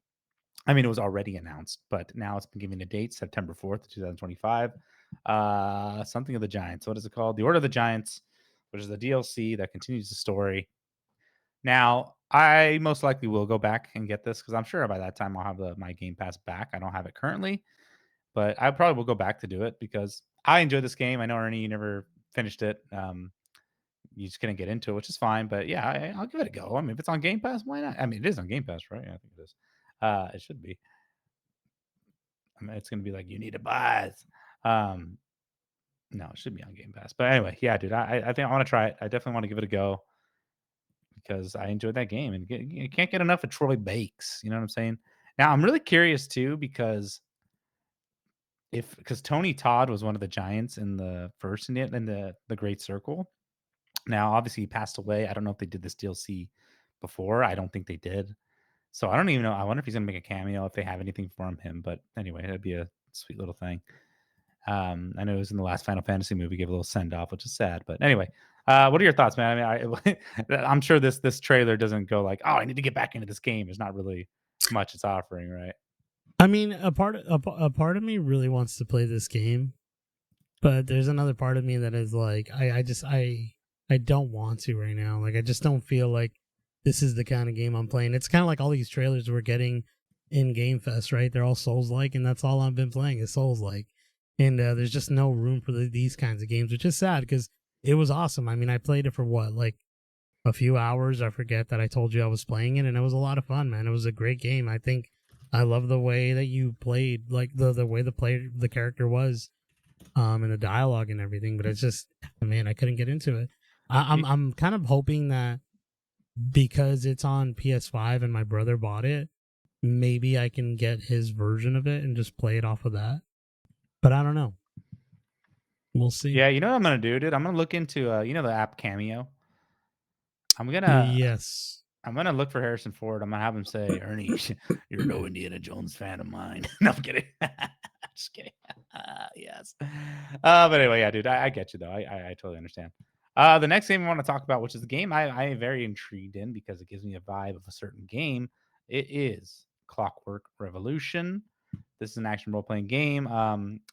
I mean, it was already announced, but now it's been given a date, September 4th, 2025. Something of the Giants. What is it called? The Order of the Giants, which is the DLC that continues the story. Now, I most likely will go back and get this because I'm sure by that time I'll have my Game Pass back. I don't have it currently, but I probably will go back to do it because I enjoyed this game. I know Ernie, you never finished it. You just couldn't get into it, which is fine. But yeah, I'll give it a go. I mean, if it's on Game Pass, why not? I mean, it is on Game Pass, right? I think it is. It should be. I mean, it's gonna be like you need to buy it. Um, no, it should be on Game Pass. But anyway, yeah, dude, I think I want to try it. I definitely want to give it a go because I enjoyed that game and you can't get enough of Troy Bakes. You know what I'm saying? Now I'm really curious too because if because Tony Todd was one of the Giants in the first in the Great Circle. Now, obviously, he passed away. I don't know if they did this DLC before. I don't think they did. So I don't even know. I wonder if he's gonna make a cameo if they have anything from him. But anyway, that'd be a sweet little thing. I know it was in the last Final Fantasy movie, gave a little send off, which is sad. But anyway, what are your thoughts, man? I mean, I'm sure this trailer doesn't go like, oh, I need to get back into this game. There's not really much it's offering, right? I mean, a part of me really wants to play this game, but there's another part of me that is like, I don't want to right now. Like, I just don't feel like this is the kind of game I'm playing. It's kind of like all these trailers we're getting in Game Fest, right? They're all Souls like, and that's all I've been playing is Souls like, and there's just no room for these kinds of games, which is sad because it was awesome. I mean, I played it for what, like a few hours. I forget that I told you I was playing it, and it was a lot of fun, man. It was a great game. I think I love the way that you played, like the way the character was, and the dialogue and everything. But it's just, man, I couldn't get into it. I'm kind of hoping that because it's on PS5 and my brother bought it, maybe I can get his version of it and just play it off of that. But I don't know. We'll see. Yeah, you know what I'm gonna do, dude? I'm gonna look into you know the app Cameo. I'm gonna Yes. I'm gonna look for Harrison Ford. I'm gonna have him say, Ernie, you're no Indiana Jones fan of mine. No, I'm kidding. Just kidding. Yes. But anyway, yeah, dude, I get you though. I totally understand. The next game I want to talk about, which is the game I am very intrigued in because it gives me a vibe of a certain game. It is Clockwork Revolution. This is an action role playing game.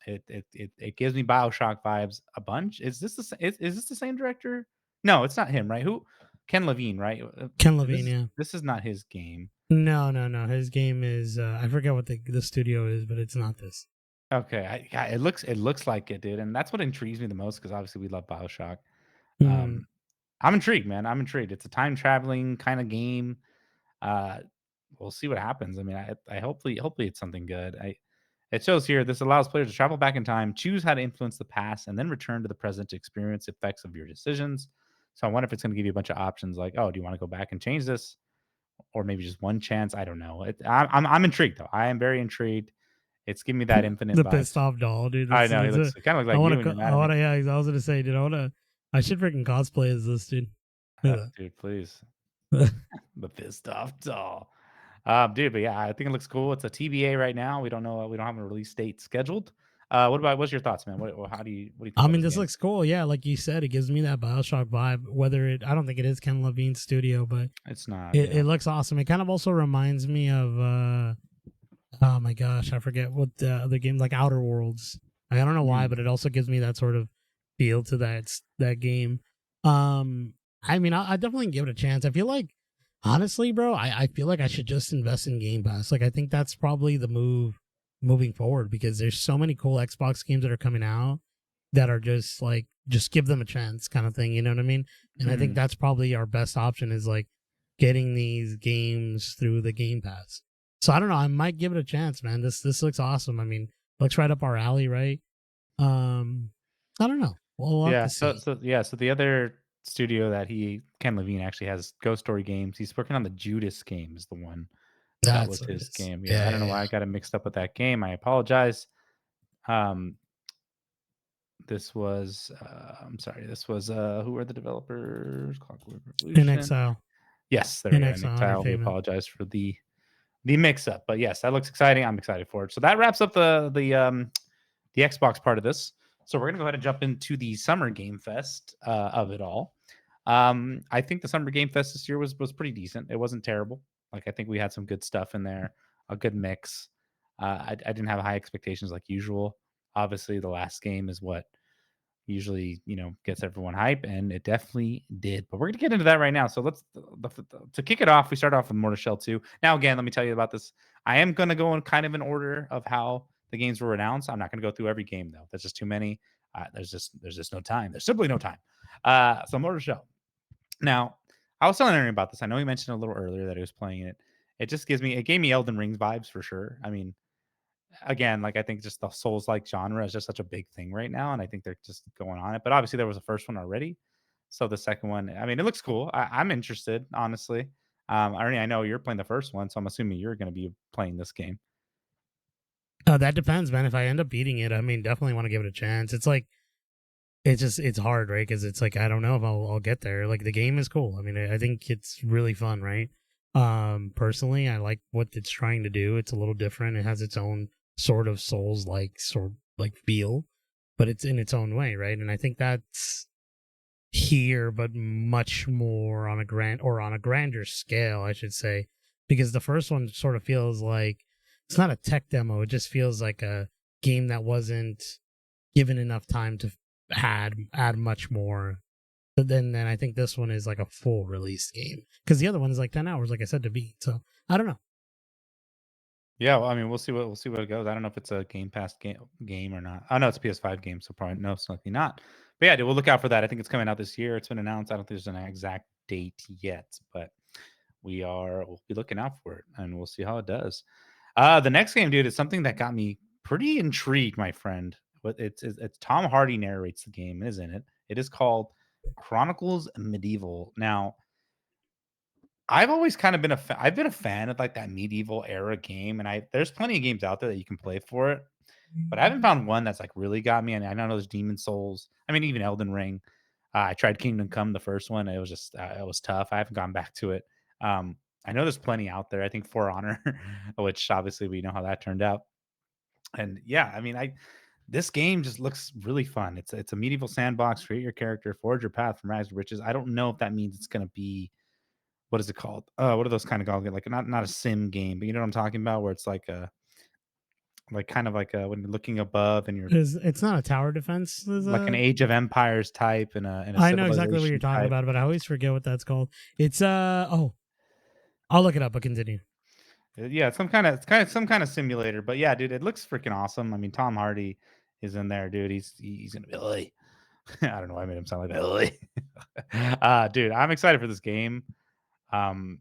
It gives me Bioshock vibes a bunch. Is this is this the same director? No, it's not him, right? Who? Ken Levine, right? Ken Levine, yeah. This is not his game. No. His game is I forget what the studio is, but it's not this. Okay, it looks like it did, and that's what intrigues me the most because obviously we love Bioshock. Mm. Um, I'm intrigued, man. I'm intrigued. It's a time traveling kind of game. Uh, we'll see what happens. I mean, I hopefully it's something good. It shows here this allows players to travel back in time, choose how to influence the past, and then return to the present to experience effects of your decisions. So I wonder if it's going to give you a bunch of options like, oh, do you want to go back and change this, or maybe just one chance? I don't know. I'm intrigued though. I am very intrigued. It's giving me that Infinite The pissed vibes. off doll, dude. I know he It's looks a. kind of I like want you when to. you're mad I at me. want to. Yeah, I was gonna say, dude. I want to. I should freaking cosplay as this, dude. Look Dude, please. at The pissed off doll. Dude, but yeah, I think it looks cool. It's a TBA right now. We don't know. We don't have a release date scheduled. What's your thoughts, man? What do you think I about mean, this this game? looks cool. Yeah, like you said, it gives me that Bioshock vibe. Whether it, I don't think it is Ken Levine's studio, but It's not. it Yeah. looks awesome. It kind of also reminds me of. Oh my gosh, I forget what the other game, like Outer Worlds. I don't know why, Mm, but it also gives me that sort of feel to that game. Um, I mean, I definitely give it a chance. I feel like, honestly, bro, I feel like I should just invest in Game Pass. Like, I think that's probably the move moving forward because there's so many cool Xbox games that are coming out that are just like, just give them a chance kind of thing. You know what I mean? And I think mm. that's probably our best option is like getting these games through the Game Pass. So I don't know. I might give it a chance, man. This looks awesome. I mean, looks right up our alley, right? Um, I don't know. We'll have Yeah. to So see. so yeah. So the other studio that Ken Levine actually has Ghost Story Games. He's working on the Judas game. Is the one that That's was what it his is. game. Yeah. I Yeah, don't know yeah, why yeah. I got it mixed up with that game. I apologize. Um, This was I'm sorry. This was who are the developers? Clockwork In Revolution. Exile. Yes, there we In go. In Exile Exile. We Entertainment. apologize for the mix up, but yes, that looks exciting. I'm excited for it. So that wraps up the Xbox part of this. So we're gonna go ahead and jump into the Summer Game Fest of it all. I think the Summer Game Fest this year was pretty decent. It wasn't terrible. Like I think we had some good stuff in there, a good mix. I didn't have high expectations like usual. Obviously, the last game is what usually gets everyone hype, and it definitely did. But we're gonna get into that right now. So let's to kick it off. We start off with Mortal Shell 2. Now again, let me tell you about this. I am gonna go in kind of an order of how the games were announced. I'm not gonna go through every game though. There's just too many. There's just no time. There's simply no time. So Mortal Shell. Now I was telling Aaron about this. I know he mentioned a little earlier that he was playing it. It gave me Elden Ring vibes for sure. I mean, again, like I think just the Souls like genre is just such a big thing right now, and I think they're just going on it. But obviously, there was a first one already, so the second one, I mean, it looks cool. I'm interested, honestly. I know you're playing the first one, so I'm assuming you're going to be playing this game. That depends, man. If I end up beating it, I mean, definitely want to give it a chance. It's like it's hard, right? Because it's like I don't know if I'll get there. Like the game is cool. I mean, I think it's really fun, right? Personally, I like what it's trying to do. It's a little different. It has its own sort of Souls like feel, but it's in its own way, right? And I think that's here, but much more on a grander scale, I should say, because the first one sort of feels like it's not a tech demo. It just feels like a game that wasn't given enough time to add much more. But then I think this one is like a full release game because the other one is like 10 hours, like I said, to beat. So I don't know. Yeah, well, I mean, we'll see what it goes. I don't know if it's a Game Pass game or not. I know it's a PS5 game, so probably no, it's likely not. But yeah, dude, we'll look out for that. I think it's coming out this year. It's been announced. I don't think there's an exact date yet, but we'll be looking out for it, and we'll see how it does. The next game, dude, is something that got me pretty intrigued, my friend. But it's Tom Hardy narrates the game, isn't it? It is called Chronicles Medieval. Now, I've always kind of I've been a fan of like that medieval era game, and there's plenty of games out there that you can play for it, but I haven't found one that's like really got me. And I know there's Demon Souls. I mean, even Elden Ring. I tried Kingdom Come, the first one. It was just it was tough. I haven't gone back to it. Um, I know there's plenty out there. I think For Honor, which obviously we know how that turned out. And yeah, I mean, I this game just looks really fun. It's a medieval sandbox. Create your character, forge your path from rags to riches. I don't know if that means it's going to be what is it called? What are those kind of golf games? Like not a sim game, but you know what I'm talking about, where it's like kind of like when you're looking above and you're It's not a tower defense. like an Age of Empires type and a I know exactly what you're civilization talking type. about, but I always forget what that's called. It's oh, I'll look it up. But continue. Yeah, it's some kind of simulator. But yeah, dude, it looks freaking awesome. I mean, Tom Hardy is in there, dude. He's gonna be like, I don't know why I made him sound like that. Dude, I'm excited for this game. Um,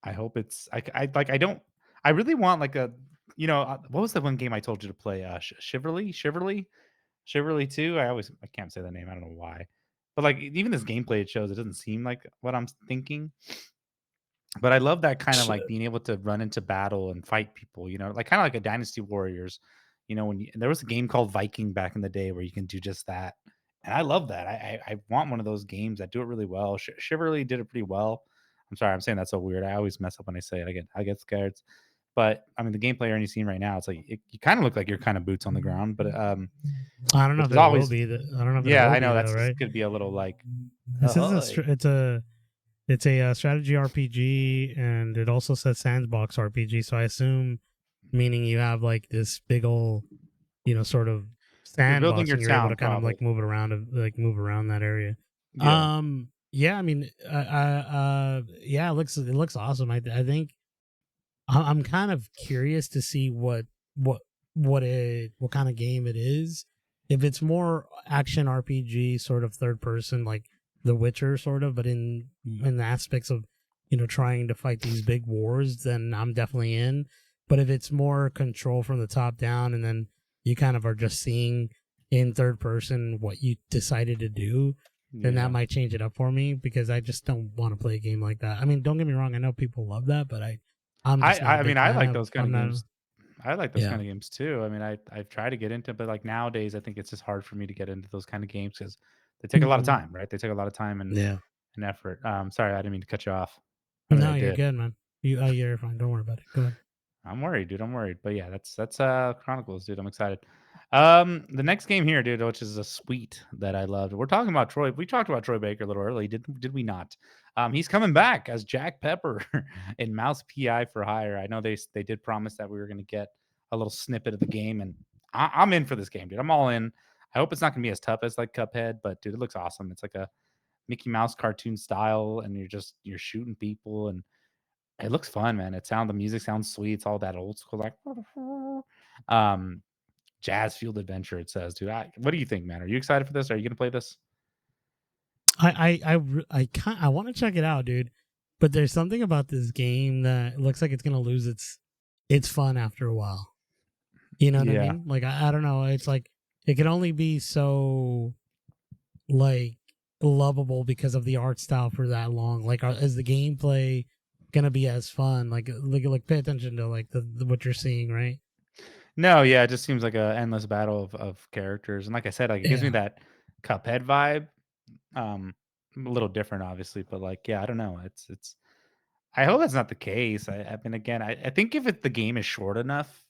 I hope it's I don't I really want like a what was the one game I told you to play? Shiverly 2. I can't say that name. I don't know why. But like even this gameplay it shows, it doesn't seem like what I'm thinking. But I love that kind of like being able to run into battle and fight people, like kind of like a Dynasty Warriors. There was a game called Viking back in the day where you can do just that. And I love that. I want one of those games that do it really well. Shiverly did it pretty well. I'm sorry, I'm saying that's so weird. I always mess up when I say it. I get scared. But I mean, the gameplay you're seeing right now, it's like you kind of look like you're kind of boots on the ground, but I don't know which if is it will always be. I don't know if it yeah, will I be know though, that's right? could be a little like This is uh, it's a strategy RPG, and it also says sandbox RPG. So I assume, meaning you have like this big old, sort of you're building sandbox, your and you're able to town kind of probably. like move around that area. Yeah. Yeah, I mean, yeah, it looks awesome. I think I'm kind of curious to see what what kind of game it is. If it's more action RPG, sort of third person, like The Witcher, sort of, but in the aspects of trying to fight these big wars, then I'm definitely in. But if it's more control from the top down, and then you kind of are just seeing in third person what you decided to do, then that Yeah. might change it up for me because I just don't want to play a game like that. I mean, don't get me wrong, I know people love that, but I'm I just not a I mean, big I fan like of. those kind I'm of not. games. I like those Yeah. kind of games too. I mean, I've tried to get into, but like nowadays, I think it's just hard for me to get into those kind of games because they take a lot of Mhm. time, right? They take a lot of time Yeah. and effort. Sorry, I didn't mean to cut you off. I mean, I No, you're did. good, man. You're fine. Don't worry about it. Go ahead. I'm worried, dude. I'm worried. But yeah, that's Chronicles, dude. I'm excited. The next game here, dude, which is a suite that I loved. We're talking about Troy. We talked about Troy Baker a little early, did we not? He's coming back as Jack Pepper in Mouse PI for Hire. I know they did promise that we were gonna get a little snippet of the game, and I'm in for this game, dude. I'm all in. I hope it's not gonna be as tough as like Cuphead, but dude, it looks awesome. It's like a Mickey Mouse cartoon style, and you're shooting people and it looks fun, man. The music sounds sweet. It's all that old school, like, um, jazz fueled adventure. It says, dude. What do you think, man? Are you excited for this? Are you gonna play this? I want to check it out, dude. But there's something about this game that looks like it's gonna lose its fun after a while. You know what I Yeah. mean? Like I don't know. It's like it can only be so like lovable because of the art style for that long. Like is the gameplay gonna be as fun? Like pay attention to like the what you're seeing, right? No, yeah. It just seems like a endless battle of characters, and like I said, like it gives me Yeah. that Cuphead vibe. Um, a little different, obviously, but like, yeah, I don't know. It's. I hope that's not the case. I mean, again, I think if the game is short enough,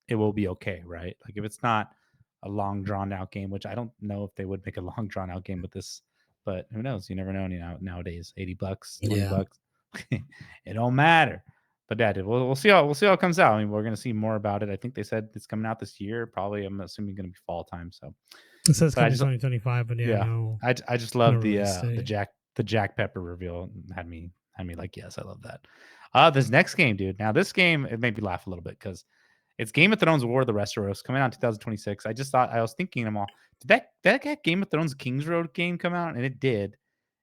it will be okay, right? Like if it's not a long drawn out game, which I don't know if they would make a long drawn out game with this, but who knows? You never know. Nowadays, $80, $20, Yeah. it don't matter. But yeah, dude, we'll see how it comes out. I mean, we're gonna see more about it. I think they said it's coming out this year. Probably, I'm assuming gonna be fall time. So, It says but I coming just 2025, but yeah, yeah, no I just no love release date. The Jack Pepper reveal. Had me like, yes, I love that. This next game, dude. Now this game, it made me laugh a little bit because it's Game of Thrones War of the Westeros coming out in 2026. I was thinking them all. Did that Game of Thrones Kings Road game come out? And it did.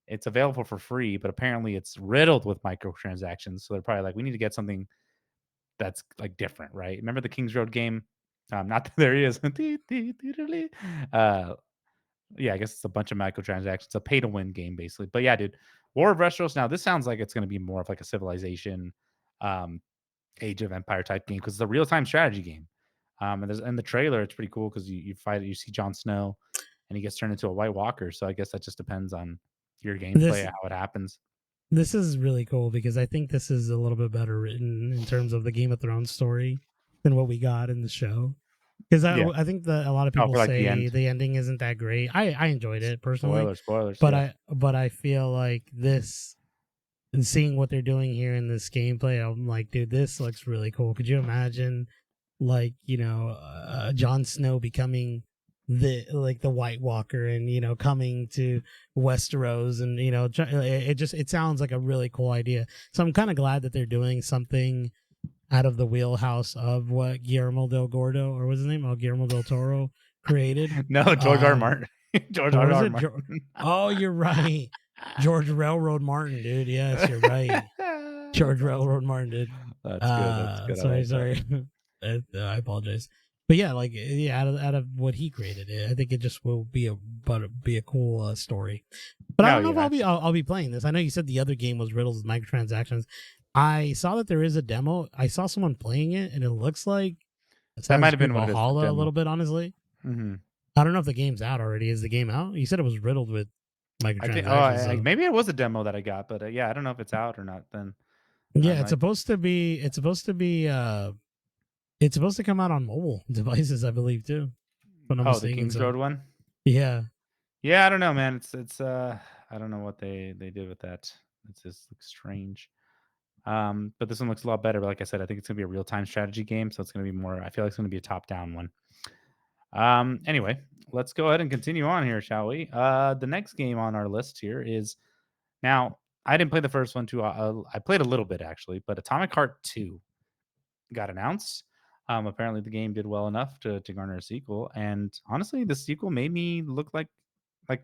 It's available for free, but apparently it's riddled with microtransactions. So they're probably like, we need to get something that's like different, right? Remember the Kings Road game? Not that there he is. uh, yeah, I guess it's a bunch of microtransactions, a pay to win game basically. But yeah, dude, War of Westeros. Now this sounds like it's going to be more of like a civilization, um, Age of Empire type game because it's a real time strategy game. And there's in the trailer, it's pretty cool because you see Jon Snow, and he gets turned into a White Walker. So I guess that just depends on your gameplay, This how it happens. this is really cool because I think this is a little bit better written in terms of the Game of Thrones story than what we got in the show. Because Yeah. I think that a lot of Oh, people for like the say end. the ending isn't that great. I enjoyed it personally, Spoilers. Yeah. but I feel like this and seeing what they're doing here in this gameplay, I'm like, dude, this looks really cool. Could you imagine, like, Jon Snow becoming the White Walker and coming to Westeros and it sounds like a really cool idea. So I'm kind of glad that they're doing something out of the wheelhouse of what Guillermo del Gordo, or what's his name? Guillermo del Toro created. No, George R. R. Um, Martin. George what R. was R. it? Martin. Oh, you're right. George Railroad Martin, dude. Yes, you're right. George That's awesome. Railroad Martin, dude. That's good. That's good. I like that. Sorry. I apologize. But yeah, like out of what he created, I think it just will be a cool story. But I No, don't know if yeah. I'll be playing this. I know you said the other game was riddles with microtransactions. I saw that there is a demo. I saw someone playing it, and it looks like That might Assassin's have Creed been what it is. The Valhalla a little demo. bit. Honestly, Hmm. I don't know if the game's out already. Is the game out? You said it was riddled with I think. Oh, microtransactions. So maybe it was a demo that I got, but yeah, I don't know if it's out or not. Then I yeah, it's might. supposed to be. It's supposed to come out on mobile devices, I believe, too. If I'm not Oh, the mistaken. Kings So Road one. yeah, Yeah, I don't know, man. It's I don't know what they did with that. It just looks strange. But this one looks a lot better. But like I said, I think it's gonna be a real time strategy game, so it's gonna be more. I feel like it's gonna be a top down one. Anyway, let's go ahead and continue on here, shall we? The next game on our list here is now. I didn't play the first one too. I played a little bit actually, but Atomic Heart 2 got announced. Apparently, the game did well enough to garner a sequel, and honestly, the sequel made me look like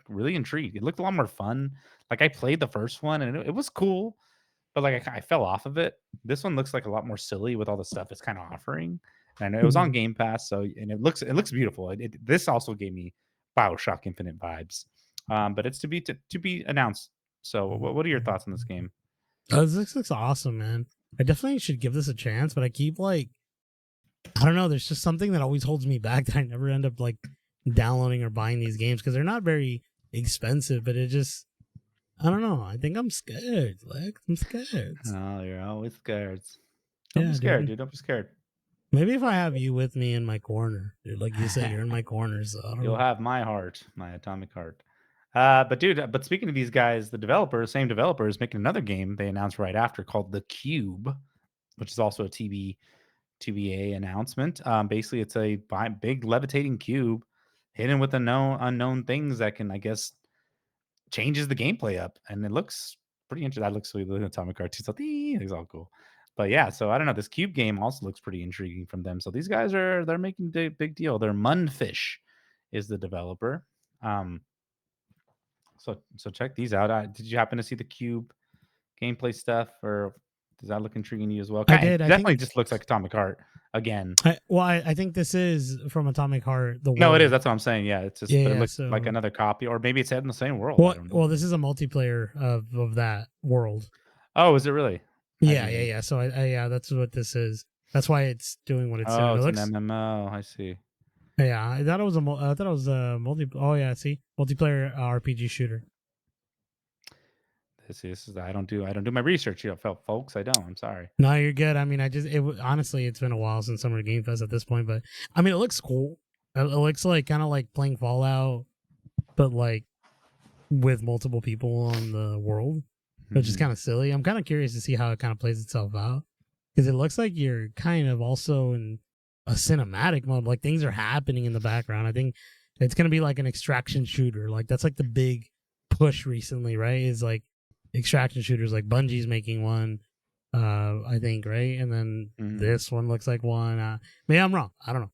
really intrigued. It looked a lot more fun. Like I played the first one, and it was cool, but like I fell off of it. This one looks like a lot more silly with all the stuff it's kind of offering. And I know it was on Mhm. Game Pass, so and it looks beautiful. This also gave me Bioshock Infinite vibes, but it's to be announced. So, what are your thoughts on this game? This looks awesome, man. I definitely should give this a chance, but I keep like I don't know. There's just something that always holds me back that I never end up like downloading or buying these games because they're not very expensive, but it just I don't know. I think I'm scared. Like I'm scared. Oh, you're always scared. Don't be Yeah, scared, dude. dude. Don't be scared. Maybe if I have you with me in my corner, dude, like you said, you're in my corner, so I don't You'll know. have my heart, my atomic heart. But dude, but speaking of these guys, the developer, same developer, is making another game they announced right after called The Cube, which is also a TBA announcement. Basically, it's a big levitating cube hidden with unknown things that can, I guess, changes the gameplay up, and it looks pretty interesting. That looks sweet. The atomic heart too. So it's all cool. But yeah, so I don't know. This cube game also looks pretty intriguing from them. So these guys they're making a big deal. They're Munfish is the developer. Um, so check these out. Did you happen to see the cube gameplay stuff, or does that look intriguing to you as well? I Kind did. I definitely think. just looks like Atomic Heart again. I think this is from Atomic Heart, the No, it is. world. That's what I'm saying. Yeah, it's just, Yeah, but it yeah. looks like So, another copy, or maybe it's set in the same world. I don't know. this is a multiplayer of that world. Oh, is it really? I Yeah, didn't yeah, even. yeah. So, yeah, that's what this is. That's why it's doing what it's Oh, doing. It it's an looks. MMO. I see. Yeah, I thought it was I thought it was a multi. Oh yeah, see, multiplayer RPG shooter. This is I don't do my research, folks. I don't. I'm sorry. No, you're good. I mean, honestly, it's been a while since Summer Game Fest at this point, but I mean, it looks cool. It looks like kind of like playing Fallout, but like with multiple people on the world, which is Mhm. kind of silly. I'm kind of curious to see how it kind of plays itself out because it looks like you're kind of also in a cinematic mode. Like things are happening in the background. I think it's gonna be like an extraction shooter. Like that's like the big push recently, right? Is like extraction shooters. Like Bungie's making one, I think, right? And then Mhm. this one looks like one. Maybe I'm wrong. I don't know.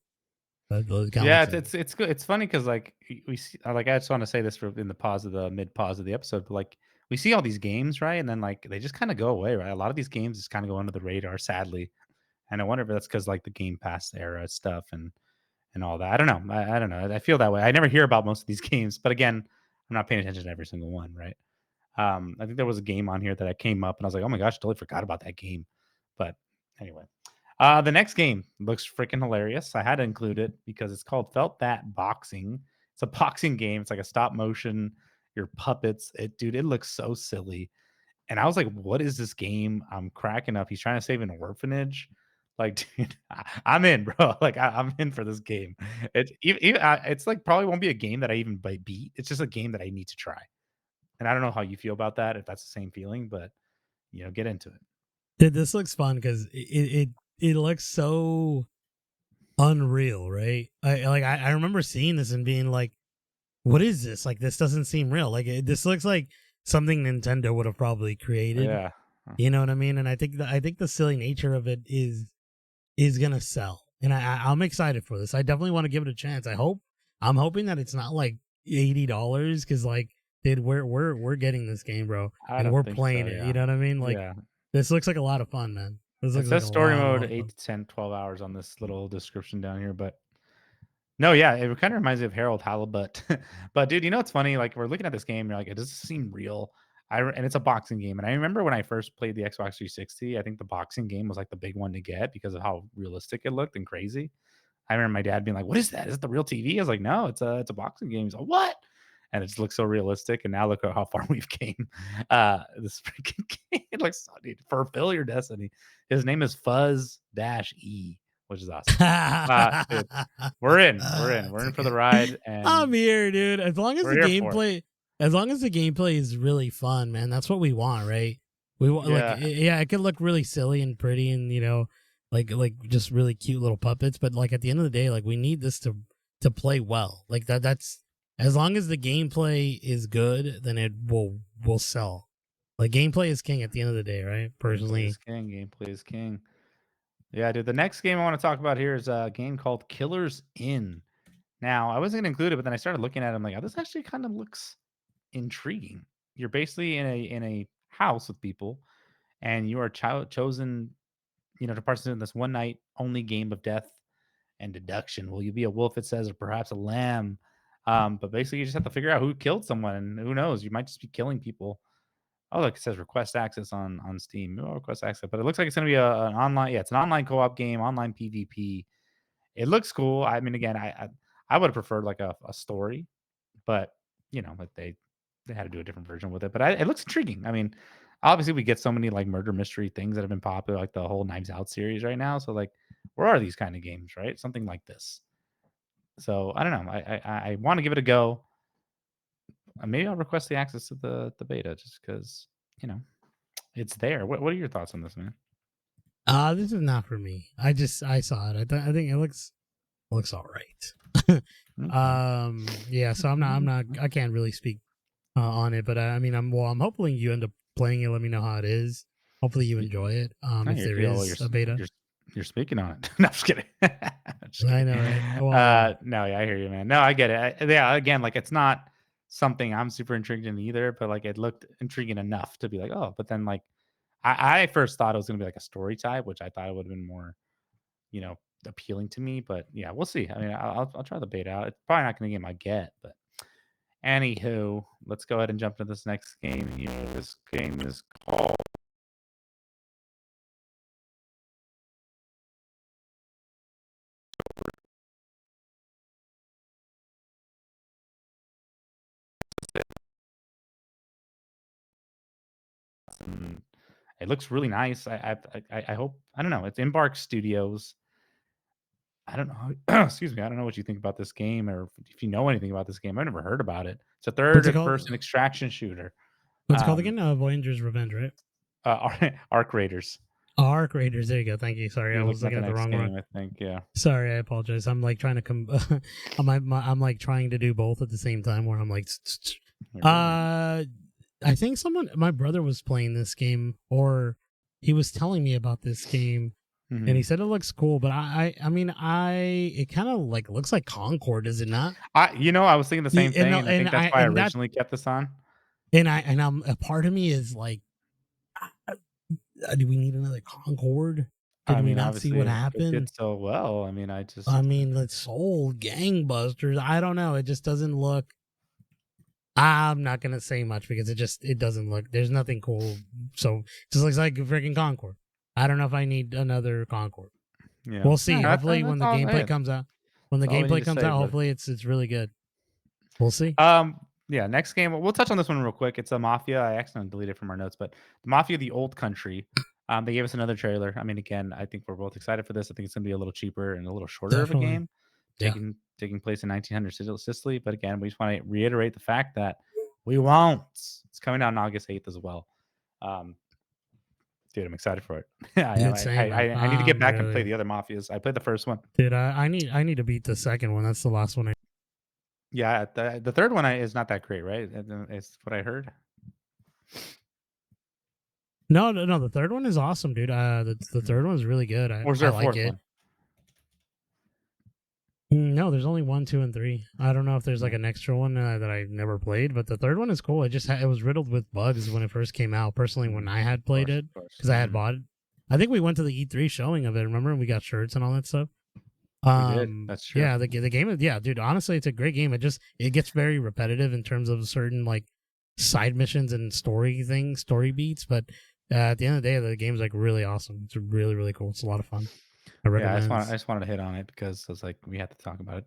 But it kind of Yeah, looks like it. it's good. It's funny because like we see, like I just want to say this for in the pause of the mid pause of the episode, but like we see all these games, right? And then like they just kind of go away, right? A lot of these games just kind of go under the radar, sadly. And I wonder if that's because like the Game Pass era stuff and all that. I don't know. I don't know. I feel that way. I never hear about most of these games, but again, I'm not paying attention to every single one, right? I think there was a game on here that I came up and I was like, oh my gosh, totally forgot about that game. But anyway, the next game looks freaking hilarious. I had to include it because it's called Felt That Boxing. It's a boxing game. It's like a stop motion. Your puppets. Dude, it looks so silly. And I was like, what is this game? I'm cracking up. He's trying to save an orphanage. Like, dude, I'm in, bro. Like, I'm in for this game. It's like probably won't be a game that I even beat. It's just a game that I need to try. And I don't know how you feel about that, if that's the same feeling, but get into it. Dude, this looks fun because it looks so unreal, right? I remember seeing this and being like, "What is this? Like, this doesn't seem real. Like, this looks like something Nintendo would have probably created." Yeah. You know what I mean? And I think the silly nature of it is gonna sell, and I'm excited for this. I definitely want to give it a chance. I'm hoping that it's not like $80 because like, dude, we're getting this game, bro, I and don't we're think so. playing it. You Yeah. know what I mean? Like, Yeah. this looks like a lot of fun, man. This It looks like says a story lot mode of 8 fun. to 10, 12 hours on this little description down here. But no, yeah, it kind of reminds me of Harold Halibut. But dude, what's funny? Like we're looking at this game, you're like, it doesn't seem real. And it's a boxing game. And I remember when I first played the Xbox 360, I think the boxing game was like the big one to get because of how realistic it looked and crazy. I remember my dad being like, "What is that? Is it the real TV?" I was like, "No, it's a boxing game." He's like, "What?" And it just looks so realistic. And now look at how far we've came. This freaking game, it looks so dude, fulfill your destiny. His name is Fuzz Dash E, which is awesome. Dude, we're It's in for the okay. ride, I'm and here, dude. we're here for it. As long as the gameplay is really fun, man, that's what we want, right? We want like, Yeah, yeah, it could look really silly and pretty, and like just really cute little puppets. But like at the end of the day, like we need this to play well. Like that's as long as the gameplay is good, then it will sell. Like gameplay is king at the end of the day, right? gameplay is Personally, king. Gameplay is king. Yeah, dude. The next game I want to talk about here is a game called Killers Inn. Now, I wasn't gonna include it, but then I started looking at it. I'm like, oh, this actually kind of looks intriguing. You're basically in a house with people, and you are chosen, to participate in this one night only game of death and deduction. Will you be a wolf? It says, or perhaps a lamb. But basically, you just have to figure out who killed someone, and who knows, you might just be killing people. Oh, look, it says request access on Steam. Oh, request access, but it looks like it's gonna be an online. Yeah, it's an online co-op game, online PvP. it looks cool. I mean, again, I would have preferred like a story, but like they had to do a different version with it. But it looks intriguing. I mean, obviously we get so many like murder mystery things that have been popular, like the whole Knives Out series right now. So like, where are these kind of games, right? Something like this. So I don't know. I want to give it a go. Maybe I'll request the access to the beta just because you know it's there. What are your thoughts on this, man? This is not for me. I saw it. I think it looks all right. Okay. Yeah. So I can't really speak on it, but I mean, I'm hoping you end up playing it. Let me know how it is. Hopefully you enjoy it. I If hear there you. Oh, is a beta. you're speaking on it. No, I'm just kidding. Just I kidding. know, right? Well, No, yeah, I hear you, man. No, I get it. Yeah, again, like it's not something I'm super intrigued in either, but like it looked intriguing enough to be like, oh, but then like I first thought it was gonna be like a story type, which I thought it would have been more, you know, appealing to me. But yeah, we'll see. I mean, I'll try the beta out. It's probably not gonna get my get, but anywho, let's go ahead and jump into this next game here. This game is called and it looks really nice. I hope I don't know. It's Embark Studios. I don't know. Excuse me. I don't know what you think about this game, or if you know anything about this game. I've never heard about it. It's a what's it third called? person extraction shooter. What's it called Um, again? Voyager's Revenge, right? Arc Raiders. Arc Raiders. There you go. Thank you. Sorry, I You're was looking at looking the at the next wrong one. game, I think. Yeah. Sorry, I apologize. I'm like trying to I'm like trying to do both at the same time. Where I'm like, You're good. I think my brother was playing this game, or he was telling me about this game, and he Mhm. said it looks cool. But I mean, it kind of like looks like Concord, is it not? I was thinking the same thing, and I think that's why I And that originally kept this on. and I'm a part of me is like, do we need another Concord? I Did we mean, not see what obviously, it did happened? so well. I mean, I mean, it's sold gangbusters. I don't know. It just doesn't look. I'm not gonna say much because it doesn't look. There's nothing cool. So it just looks like a freaking Concord. I don't know if I need another Concord. yeah. We'll No, see. Hopefully, when that's the all. gameplay Hey, comes out, when the that's all we need gameplay to comes say, out, brother. hopefully it's really good. We'll see. Yeah, next game. We'll touch on this one real quick. It's a Mafia. I accidentally deleted it from our notes, but the Mafia: The Old Country. They gave us another trailer. I mean, again, I think we're both excited for this. I think it's going to be a little cheaper and a little shorter of a Definitely. game, Yeah. taking place in 1900 Sicily. But again, we just want to reiterate the fact that we won't. It's coming out on August 8th as well. Um, dude, I'm excited for it. I am. Dude, same man. I need to get back and play Really, the other Mafias. I played the first one. dude. I need to beat the second one. That's the last one. Yeah, the third one is not that great, right? It's what I heard. No. The third one is awesome, dude. The third one is really good. Or is I there a like fourth it. one? No, there's only 1, 2, and 3. I don't know if there's like Yeah. an extra one that I never played, but the third one is cool. It was riddled with bugs when it first came out. Personally, when I had played it, Of course. because I had bought it, I think we went to the E3 showing of it. Remember, we got shirts and all that stuff. We did. That's true. Yeah, the game is dude. Honestly, it's a great game. It gets very repetitive in terms of certain like side missions and story beats. But at the end of the day, the game's like really awesome. It's really cool. It's a lot of fun. I Yeah, recommend. I just wanted to hit on it because I was like, we had to talk about it.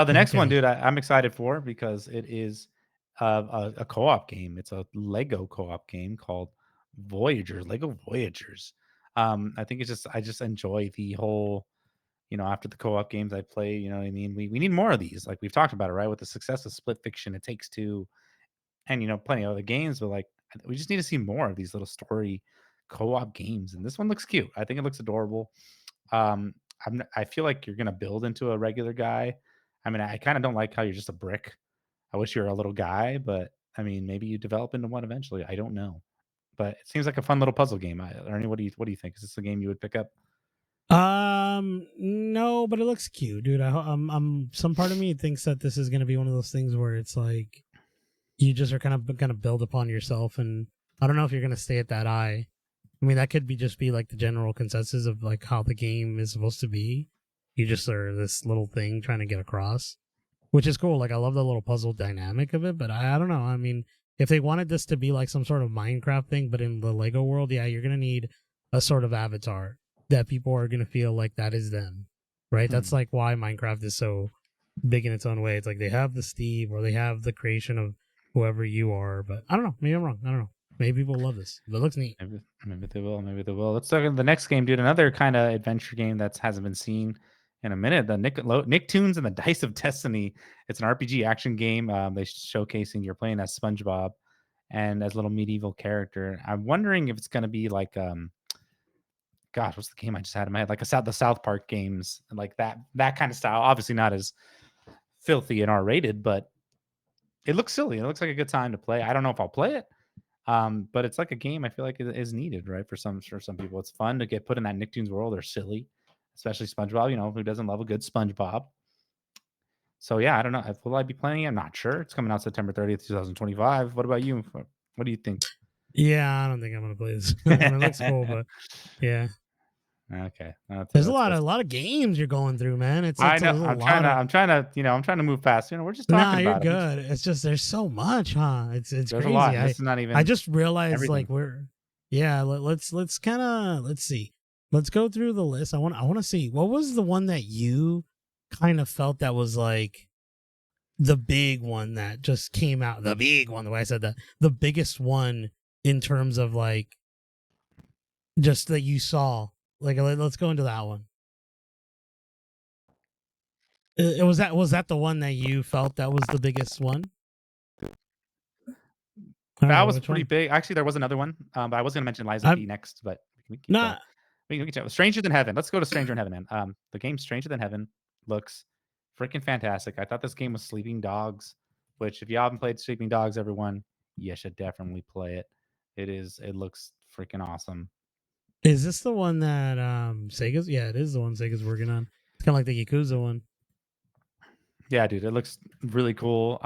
The next one, Okay. dude, I'm excited for because it is a co-op game. It's a Lego co-op game called Voyagers, Lego Voyagers. I think I just enjoy the whole, after the co-op games I play, you know what I mean? We need more of these. Like we've talked about it, right? With the success of Split Fiction, It Takes Two, and plenty of other games, but like we just need to see more of these little story co-op games. And this one looks cute. I think it looks adorable. Um, I feel like you're gonna build into a regular guy. I mean, I kind of don't like how you're just a brick. I wish you were a little guy, but I mean, maybe you develop into one eventually. I don't know, but it seems like a fun little puzzle game. Ernie, what do you think? Is this a game you would pick up? No, but it looks cute, dude. Some part of me thinks that this is gonna be one of those things where it's like you just are kind of gonna build upon yourself, and I don't know if you're gonna stay at that eye. I mean, that could just be like the general consensus of like how the game is supposed to be. You just are this little thing trying to get across, which is cool. Like I love the little puzzle dynamic of it, but I don't know. I mean, if they wanted this to be like some sort of Minecraft thing, but in the Lego world, yeah, you're gonna need a sort of avatar that people are gonna feel like that is them. right? That's Hmm. like why Minecraft is so big in its own way. It's like they have the Steve or they have the creation of whoever you are. But I don't know. Maybe I'm wrong. I don't know. Maybe people love this. But it looks neat. Maybe they will. Maybe they will. Let's look at the next game, dude. Another kind of adventure game that hasn't been seen in a minute. The Nicktoons and the Dice of Destiny. It's an RPG action game. They showcasing you're playing as SpongeBob and as a little medieval character. I'm wondering if it's going to be like, gosh, what's the game I just had in my head? Like the South Park games, like that kind of style. Obviously not as filthy and R-rated, but it looks silly. It looks like a good time to play. I don't know if I'll play it. But it's like a game I feel like is needed, right? For some people, it's fun to get put in that Nicktoons world. They're silly, especially SpongeBob. You know, who doesn't love a good SpongeBob? So yeah, I don't know. Will I be playing it? I'm not sure. It's coming out September 30th, 2025. What about you? What do you think? Yeah, I don't think I'm gonna play this. I mean, it looks cool, but yeah, Okay, there's a that's good. lot of games you're going through, man. I It's know. a lot of. I'm trying to move fast. You know, we're just Nah, talking you're about it. good. It's just there's so much, huh? It's There's a crazy. lot. This I is not I even just realized everything. like yeah. Let's kind of let's see. Let's go through the list. I want to see what was the one that you kind of felt that was like the big one that just came out. The big one, the way I said that, the biggest one in terms of like just that you saw. Like let's go into that one. It was that the one that you felt that was the biggest one? All right, That was which pretty one? big. Actually, there was another one, but I was gonna mention Liza I'm P next, but we can keep going. not. We can chat. Stranger Than Heaven. Let's go to Stranger Than Heaven, man. The game Stranger Than Heaven looks freaking fantastic. I thought this game was Sleeping Dogs, which if you haven't played Sleeping Dogs, everyone, you should definitely play it. It is. It looks freaking awesome. Is this the one that Sega's? Yeah, it is the one Sega's working on. It's kind of like the Yakuza one. Yeah, dude, it looks really cool.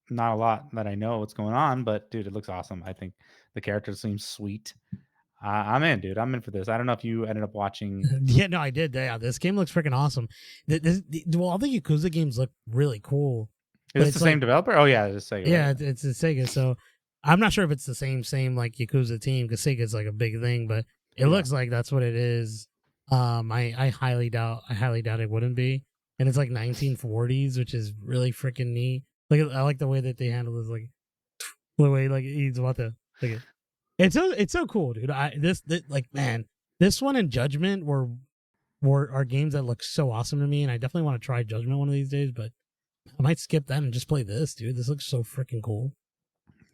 Not a lot that I know what's going on, but dude, it looks awesome. I think the character seems sweet. I'm in, dude. I'm in for this. I don't know if you ended up watching. Yeah, no, I did. Yeah, this game looks freaking awesome. Well, all the Yakuza games look really cool, Is but this the it's same like, developer? Oh yeah, it's Sega, right? yeah, it's a Sega. So I'm not sure if it's the same like Yakuza team because Sega's like a big thing, but it Yeah. looks like that's what it is. I highly doubt it wouldn't be. And it's like 1940s, which is really freaking neat. Like I like the way that they handle this, like the way like he's about to like it's so cool, dude. This like man, this one and Judgment were are games that look so awesome to me, and I definitely want to try Judgment one of these days. But I might skip that and just play this, dude. This looks so freaking cool.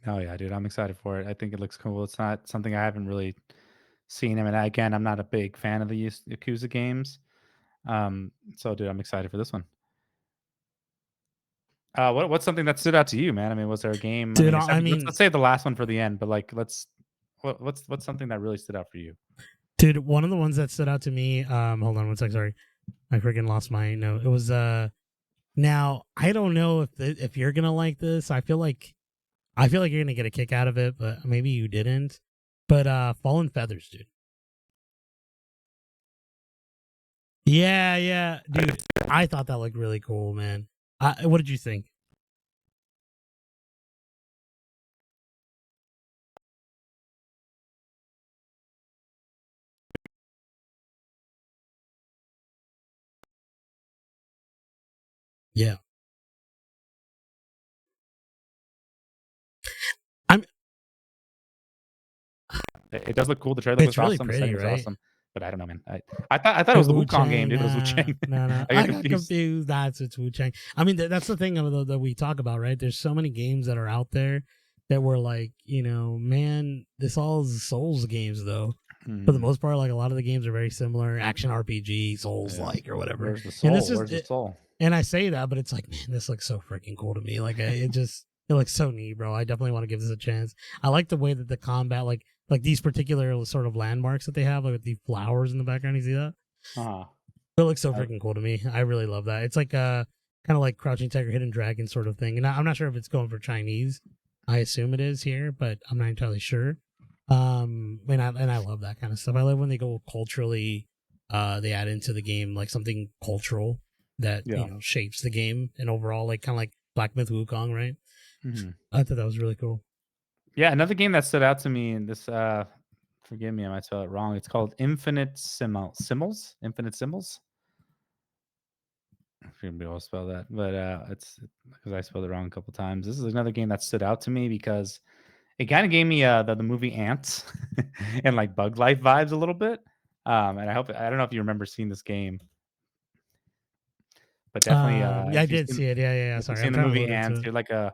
Oh yeah, dude. I'm excited for it. I think it looks cool. It's not something I haven't really seen. I mean, again, I'm not a big fan of the Yakuza games. So dude, I'm excited for this one. What's something that stood out to you, man? I mean, was there a game? I Dude, mean, except I for, let's mean, let's say the last one for the end, but like, what's something that really stood out for you? dude, one of the ones that stood out to me. Hold on one sec. Sorry, I freaking lost my note. It was Now I don't know if you're gonna like this. I feel like you're gonna get a kick out of it, but maybe you didn't. But Fallen Feathers, dude. Yeah, yeah, dude. I thought that looked really cool, man. What did you think? Yeah, I'm. It does look cool. The trailer It's looks really awesome. The pretty, setting looks right? awesome. But I don't know, man. I thought it The was the Wu Wukong game, Chang, dude. It was Wu Chang. no. I got I got confused. confused. That's it's Wu Chang. I mean, that's the thing that we talk about, right? There's so many games that are out there that were like, man, this all is Souls games, though. For the Hmm. most part, like a lot of the games are very similar, action RPG, Souls Yeah. like or whatever. Where's the And this soul? is, Where's the soul? and I say that, but it's like, man, this looks so freaking cool to me. Like it looks so neat, bro. I definitely want to give this a chance. I like the way that the combat, like these particular sort of landmarks that they have, like with the flowers in the background. You see that? Uh-huh. It looks so Uh, freaking cool to me. I really love that. It's like kind of like Crouching Tiger, Hidden Dragon sort of thing. And I'm not sure if it's going for Chinese. I assume it is here, but I'm not entirely sure. And I love that kind of stuff. I love when they go culturally. They add into the game like something cultural that yeah. shapes the game and overall, like kind of like Black Myth Wukong, right? Hmm. I thought that was really cool. Yeah. Another game that stood out to me in this. Forgive me, I might spell it wrong. It's called Infinite Symbols. Infinite Symbols. you're gonna be able to spell that, but it's because I spelled it wrong a couple times. This is another game that stood out to me because it kind of gave me the movie Ants and like Bug Life vibes a little bit. And I don't know if you remember seeing this game, but definitely Yeah, I did see it. Yeah, yeah, yeah. if you've Sorry, seen I'm the trying to movie load into Ants, it. you're like a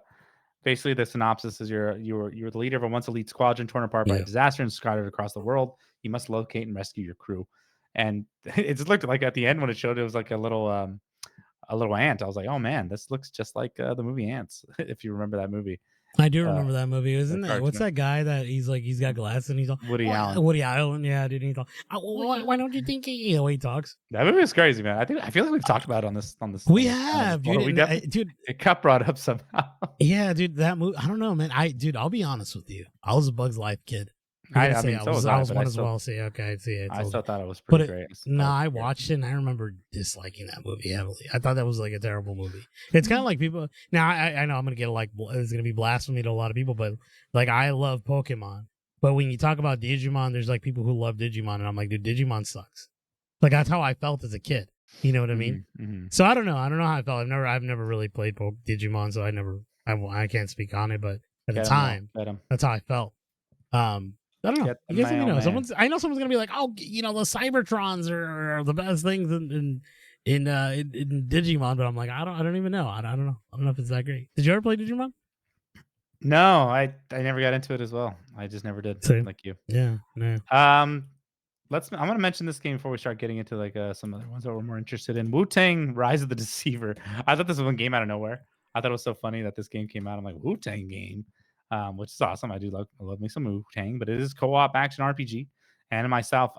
basically the synopsis is you're the leader of a once elite squadron torn apart by a Yeah. disaster and scattered across the world. You must locate and rescue your crew. And it just looked like at the end when it showed it was like a little ant. I was like, oh man, this looks just like the movie Ants. If you remember that movie, I do uh, remember that movie. the Isn't that what's cartoon, that guy that he's got glasses and he's all Woody Allen. Woody Allen? Yeah, dude. He's all, why don't you think he? He talks. That movie is crazy, man. I feel like we've talked about it We on this channel have, dude. before. We And definitely dude, it got brought up somehow. yeah, dude. That movie. I don't know, man. Dude, I'll be honest with you. I was a Bugs Life kid. You're gonna I say mean, so was I I, was but one as well. See, okay, see, I I told you. still thought it was But pretty great. no, I was I a kid. watched it and I remember disliking that movie heavily. I thought that was like a terrible movie. It's kind of like people. Now I know I'm gonna get like it's gonna be blasphemy to a lot of people, but like I love Pokemon. But when you talk about Digimon, there's like people who love Digimon, and I'm like, dude, Digimon sucks. Like that's how I felt as a kid. You know what I mean? So I don't know. I don't know how I felt. I've never really played Digimon, so I can't speak on it. But at the Get him, Will. time, Get him. that's how I felt. I don't know. Get the You guys let me know. mailman. I know someone's gonna be like, oh, you know, the Cybertrons are the best things in Digimon, but I'm like, I don't even know. I don't know. I don't know if it's that great. Did you ever play Digimon? No, I never got into it as well. I just never did, Same. like you. Yeah, no. Um, I'm gonna mention this game before we start getting into like some other ones that we're more interested in. Wu Tang: Rise of the Deceiver. I thought this was one game out of nowhere. I thought it was so funny that this game came out. I'm like Wu Tang game, which is awesome. I love me some Wu Tang, but it is co-op action RPG, anime style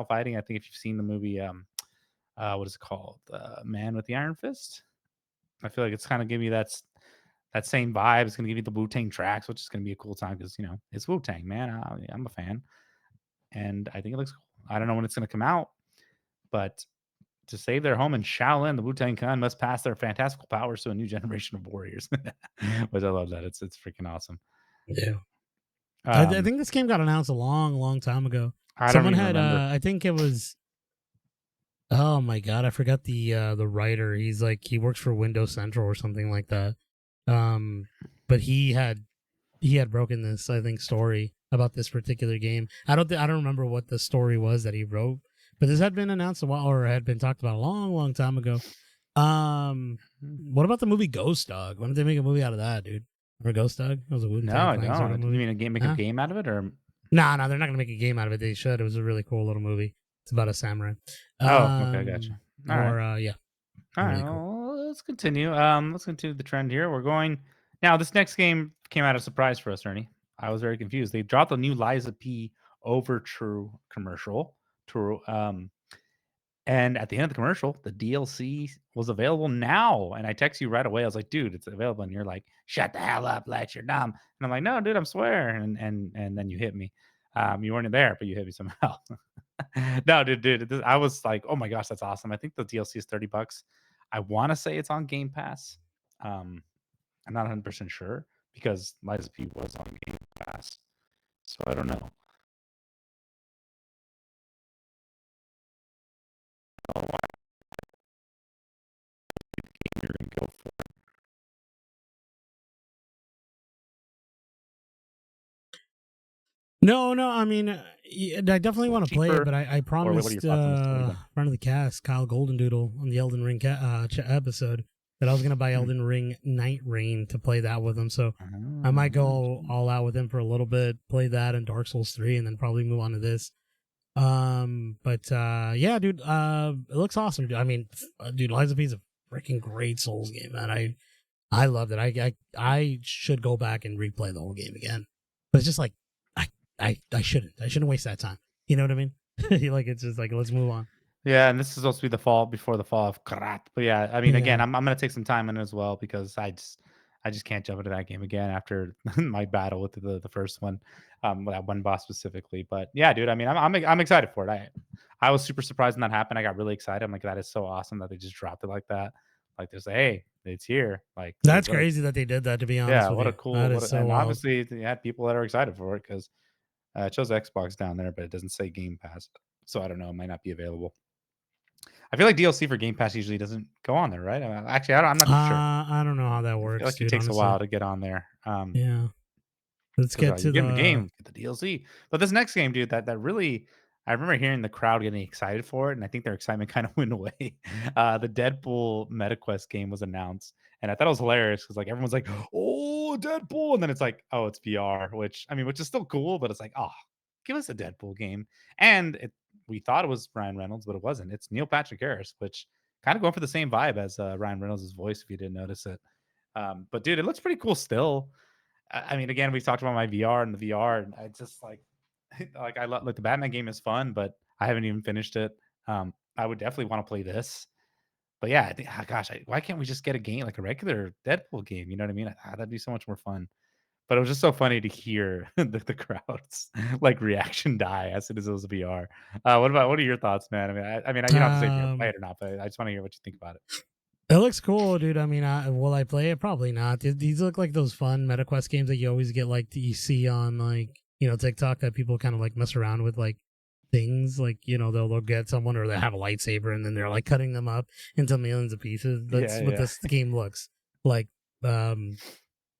fighting. I think if you've seen the movie, what is it called, Man with the Iron Fist. I feel like it's kind of giving you that same vibe. It's gonna give you the Wu Tang tracks, which is gonna be a cool time because it's Wu Tang, man. I'm a fan, and I think it looks cool. I don't know when it's gonna come out, but to save their home in Shaolin, the Wu Tang Clan must pass their fantastical powers to a new generation of warriors. Which I love that. It's freaking awesome. Yeah. I Um, think this game got announced a long time ago. I don't Someone even had remember. I think it was oh my god, I forgot the writer. He's like he works for Windows Central or something like that. But he had broken this I think story about this particular game. I don't remember what the story was that he wrote, but this had been announced a while or had been talked about a long time ago. What about the movie Ghost Dog? Why don't they make a movie out of that, dude? Remember Ghost Dog? It was a Wu No, Tang I Clan sort of don't. You movie. mean make a Huh? game out of it, or No, they're not gonna make a game out of it. They should. It was a really cool little movie. It's about a samurai. oh, okay, I gotcha. All right. Yeah, All right, really cool. well, let's continue. Let's continue the trend here. We're going now. This next game came out a surprise for us, Ernie. I was very confused. They dropped a new Liza P. Overture commercial. And at the end of the commercial, the DLC was available now. And I text you right away. I was like, "Dude, it's available." And you're like, "Shut the hell up, let you're dumb." And I'm like, "No, dude, I'm swearing." And then you hit me. You weren't there, but you hit me somehow. No, dude, I was like, "Oh my gosh, that's awesome!" I think the DLC is $30. I want to say it's on Game Pass. Um, I'm not 100% sure because Liza P was on Game Pass, so I don't know. Oh, why you're gonna go for No, I mean, I definitely want to play it, cheaper? but I Or what are your promised thoughts on this? What are you doing? friend of the cast, Kyle Goldendoodle, on the Elden Ring episode that I was gonna buy Hmm. Elden Ring Night Rain to play that with him. So I might go all out with him for a little bit, play that and Dark Souls 3, and then probably move on to this. But yeah, dude, it looks awesome. Dude. I mean, dude, Lies of P is a freaking great Souls game, man. I loved it. I should go back and replay the whole game again. But it's just like I shouldn't waste that time. You know what I mean? Like it's just like let's move on. Yeah, and this is supposed to be the fall before the fall of Karat. But yeah, I mean, again, Yeah, I'm gonna take some time in it as well because I just can't jump into that game again after my battle with the first one, that one boss specifically. But yeah, dude, I mean, I'm excited for it. I was super surprised when that happened. I got really excited. I'm like, that is so awesome that they just dropped it like that. Like, there's hey, it's here. Like, that's what a crazy that they did that. To be honest yeah, with what a you, cool that what, is a, so and wild. obviously you had people that are excited for it because it shows Xbox down there, but it doesn't say Game Pass. So I don't know. It might not be available. I feel like DLC for Game Pass usually doesn't go on there, right? Actually, I'm not too sure. I don't know how that I feel works, like it dude. takes a Honestly, while to get on there. yeah. Let's Because get you're to getting the the. game, get the DLC. But this next game, dude, that really, I remember hearing the crowd getting excited for it, and I think their excitement kind of went away. The Deadpool MetaQuest game was announced, and I thought it was hilarious because like everyone's like, "Oh, Deadpool," and then it's like, "Oh, it's VR," which is still cool, but it's like, "Oh, give us a Deadpool game." And we thought it was Ryan Reynolds, but it wasn't. It's Neil Patrick Harris, which kind of going for the same vibe as Ryan Reynolds' voice, if you didn't notice it. But dude, it looks pretty cool still. I mean, again, we've talked about my VR and the VR, and I just like I love like the Batman game is fun, but I haven't even finished it. I would definitely want to play this, but yeah, I think, gosh, why can't we just get a game like a regular Deadpool game? You know what I mean? That'd be so much more fun. But it was just so funny to hear the crowds like reaction die as soon as it was VR. What are your thoughts, man? I mean, you don't have to say if you're gonna play Um, it or not, but I just want to hear what you think about it. it looks cool, dude. I mean, will I play it? Probably not. These look like those fun MetaQuest games that you always get, like that you see on like TikTok that people kind of like mess around with, like things like they'll get someone or they have a lightsaber and then they're like cutting them up into millions of pieces. Yeah, That's what yeah, this game looks like. Um,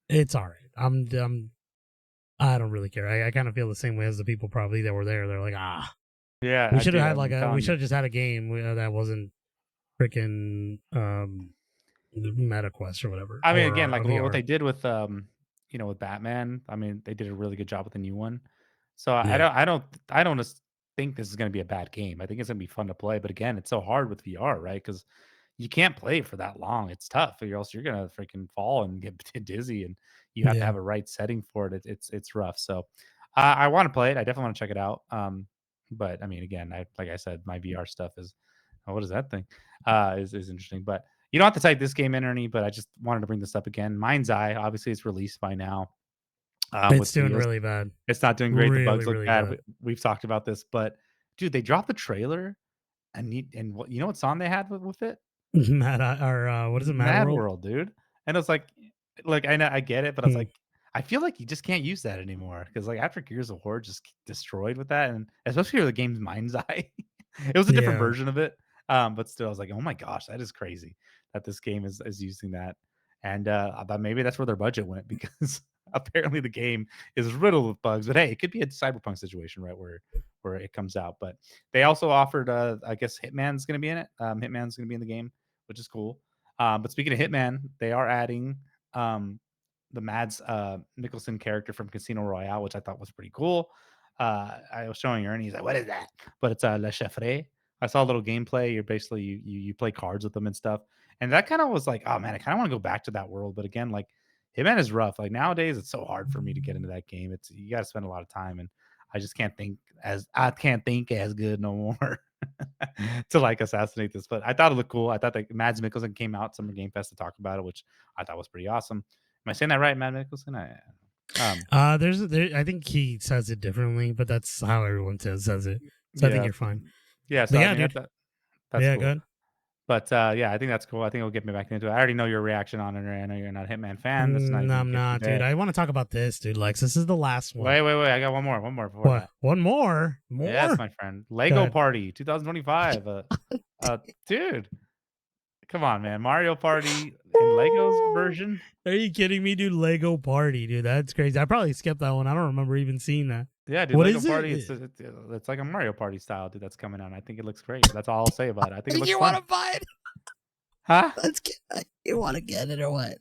it's all right. I don't really care. I kind of feel the same way as the people probably that were there. They're like, yeah. we I should have do. had I'm we telling should you. have just had a game that wasn't freaking MetaQuest or whatever I mean, or again, like what VR. they did with with Batman. I mean, they did a really good job with the new one. So Yeah, I don't think this is going to be a bad game. I think it's going to be fun to play. But again, it's so hard with VR, right? Because you can't play it for that long. It's tough, or else you're gonna freaking fall and get dizzy, and you have to yeah. have a right setting for it. It's rough. So I want to play it. I definitely want to check it out. But I mean, again, like I said, my VR stuff is what is that thing? Is interesting. But you don't have to type this game in or any. But I just wanted to bring this up again. Mind's Eye, obviously, it's released by now It's with doing wheels. really bad, It's not doing great. The really, bugs look really bad. bad. We've talked about this, but dude, they dropped the trailer and what what song they had with it? Mad or what is it? Mad Mad World. World, dude. And it's like I know I get it, but I was Hmm. like, I feel like you just can't use that anymore because like after Gears of War just destroyed with that, and especially for the game's Mind's Eye, it was a different Yeah. version of it. But still, I was like, oh my gosh, that is crazy that this game is using that, and but maybe that's where their budget went because apparently the game is riddled with bugs. But hey, it could be a cyberpunk situation, right, where it comes out. But they also offered, I guess Hitman's going to be in it. Hitman's going to be in the game, which is cool. But speaking of Hitman, they are adding um, the Mads Mikkelsen character from Casino Royale, which I thought was pretty cool. I was showing Ernie, he's like, "What is that?" But it's Le Chiffre. I saw a little gameplay. You're basically you play cards with them and stuff, and that kind of was like, oh man, I kind of want to go back to that world. But again, like Hitman is rough. Like nowadays, it's so hard for me to get into that game. It's you got to spend a lot of time, and I can't think as good no more. To like assassinate this. But I thought it looked cool. I thought that Mads Mikkelsen came out Summer Game Fest to talk about it, which I thought was pretty awesome. Am I saying that right, Matt Mikkelsen? I think he says it differently, but that's how everyone says it. So I think Yeah, you're fine. yeah. But So I yeah, mean dude. that's Yeah, cool. good. But yeah, I think that's cool. I think it'll get me back into it. I already know your reaction on it. I know you're not a Hitman fan. That's not No, even I'm get you not, dude. there. I want to talk about this, dude. Lex, this is the last one. Wait. I got one more before What? that. One more? Yes, More? my friend. Lego God. Party 2025. Dude, come on, man. Mario Party in Lego's version. Are you kidding me, dude? Lego Party, dude. That's crazy. I probably skipped that one. I don't remember even seeing that. Yeah, dude, What Lego is Party, it? it's like a Mario Party style, dude, that's coming out. I think it looks great. That's all I'll say about it. I think it looks You want fun. to buy it? Huh? Let's get. You want to get it or what?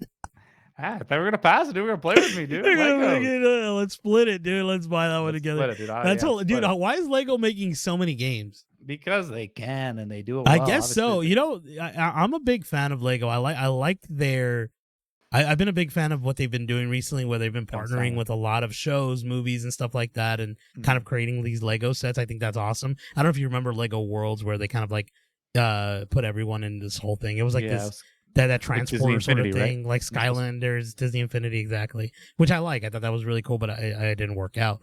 Ah, I thought we were gonna pass it, dude. We're gonna play with me, dude. We're gonna make Legos. it. Let's split it, dude. Let's buy that one Let's together. split it, dude. That's Yeah, all, dude. split it. Why is Lego making so many games? Because they can and they do it I well. guess Obviously, so. I'm a big fan of Lego. I like their. I've been a big fan of what they've been doing recently, where they've been I'm partnering silent. with a lot of shows, movies, and stuff like that, and kind Mhm. of creating these Lego sets. I think that's awesome. I don't know if you remember Lego Worlds, where they kind of like put everyone in this whole thing. It was like Yeah, it this was that like Disney transporter sort of Infinity, right? thing, like You're supposed Skylanders, Disney Infinity, exactly, which I like. I thought that was really cool, but I didn't work out.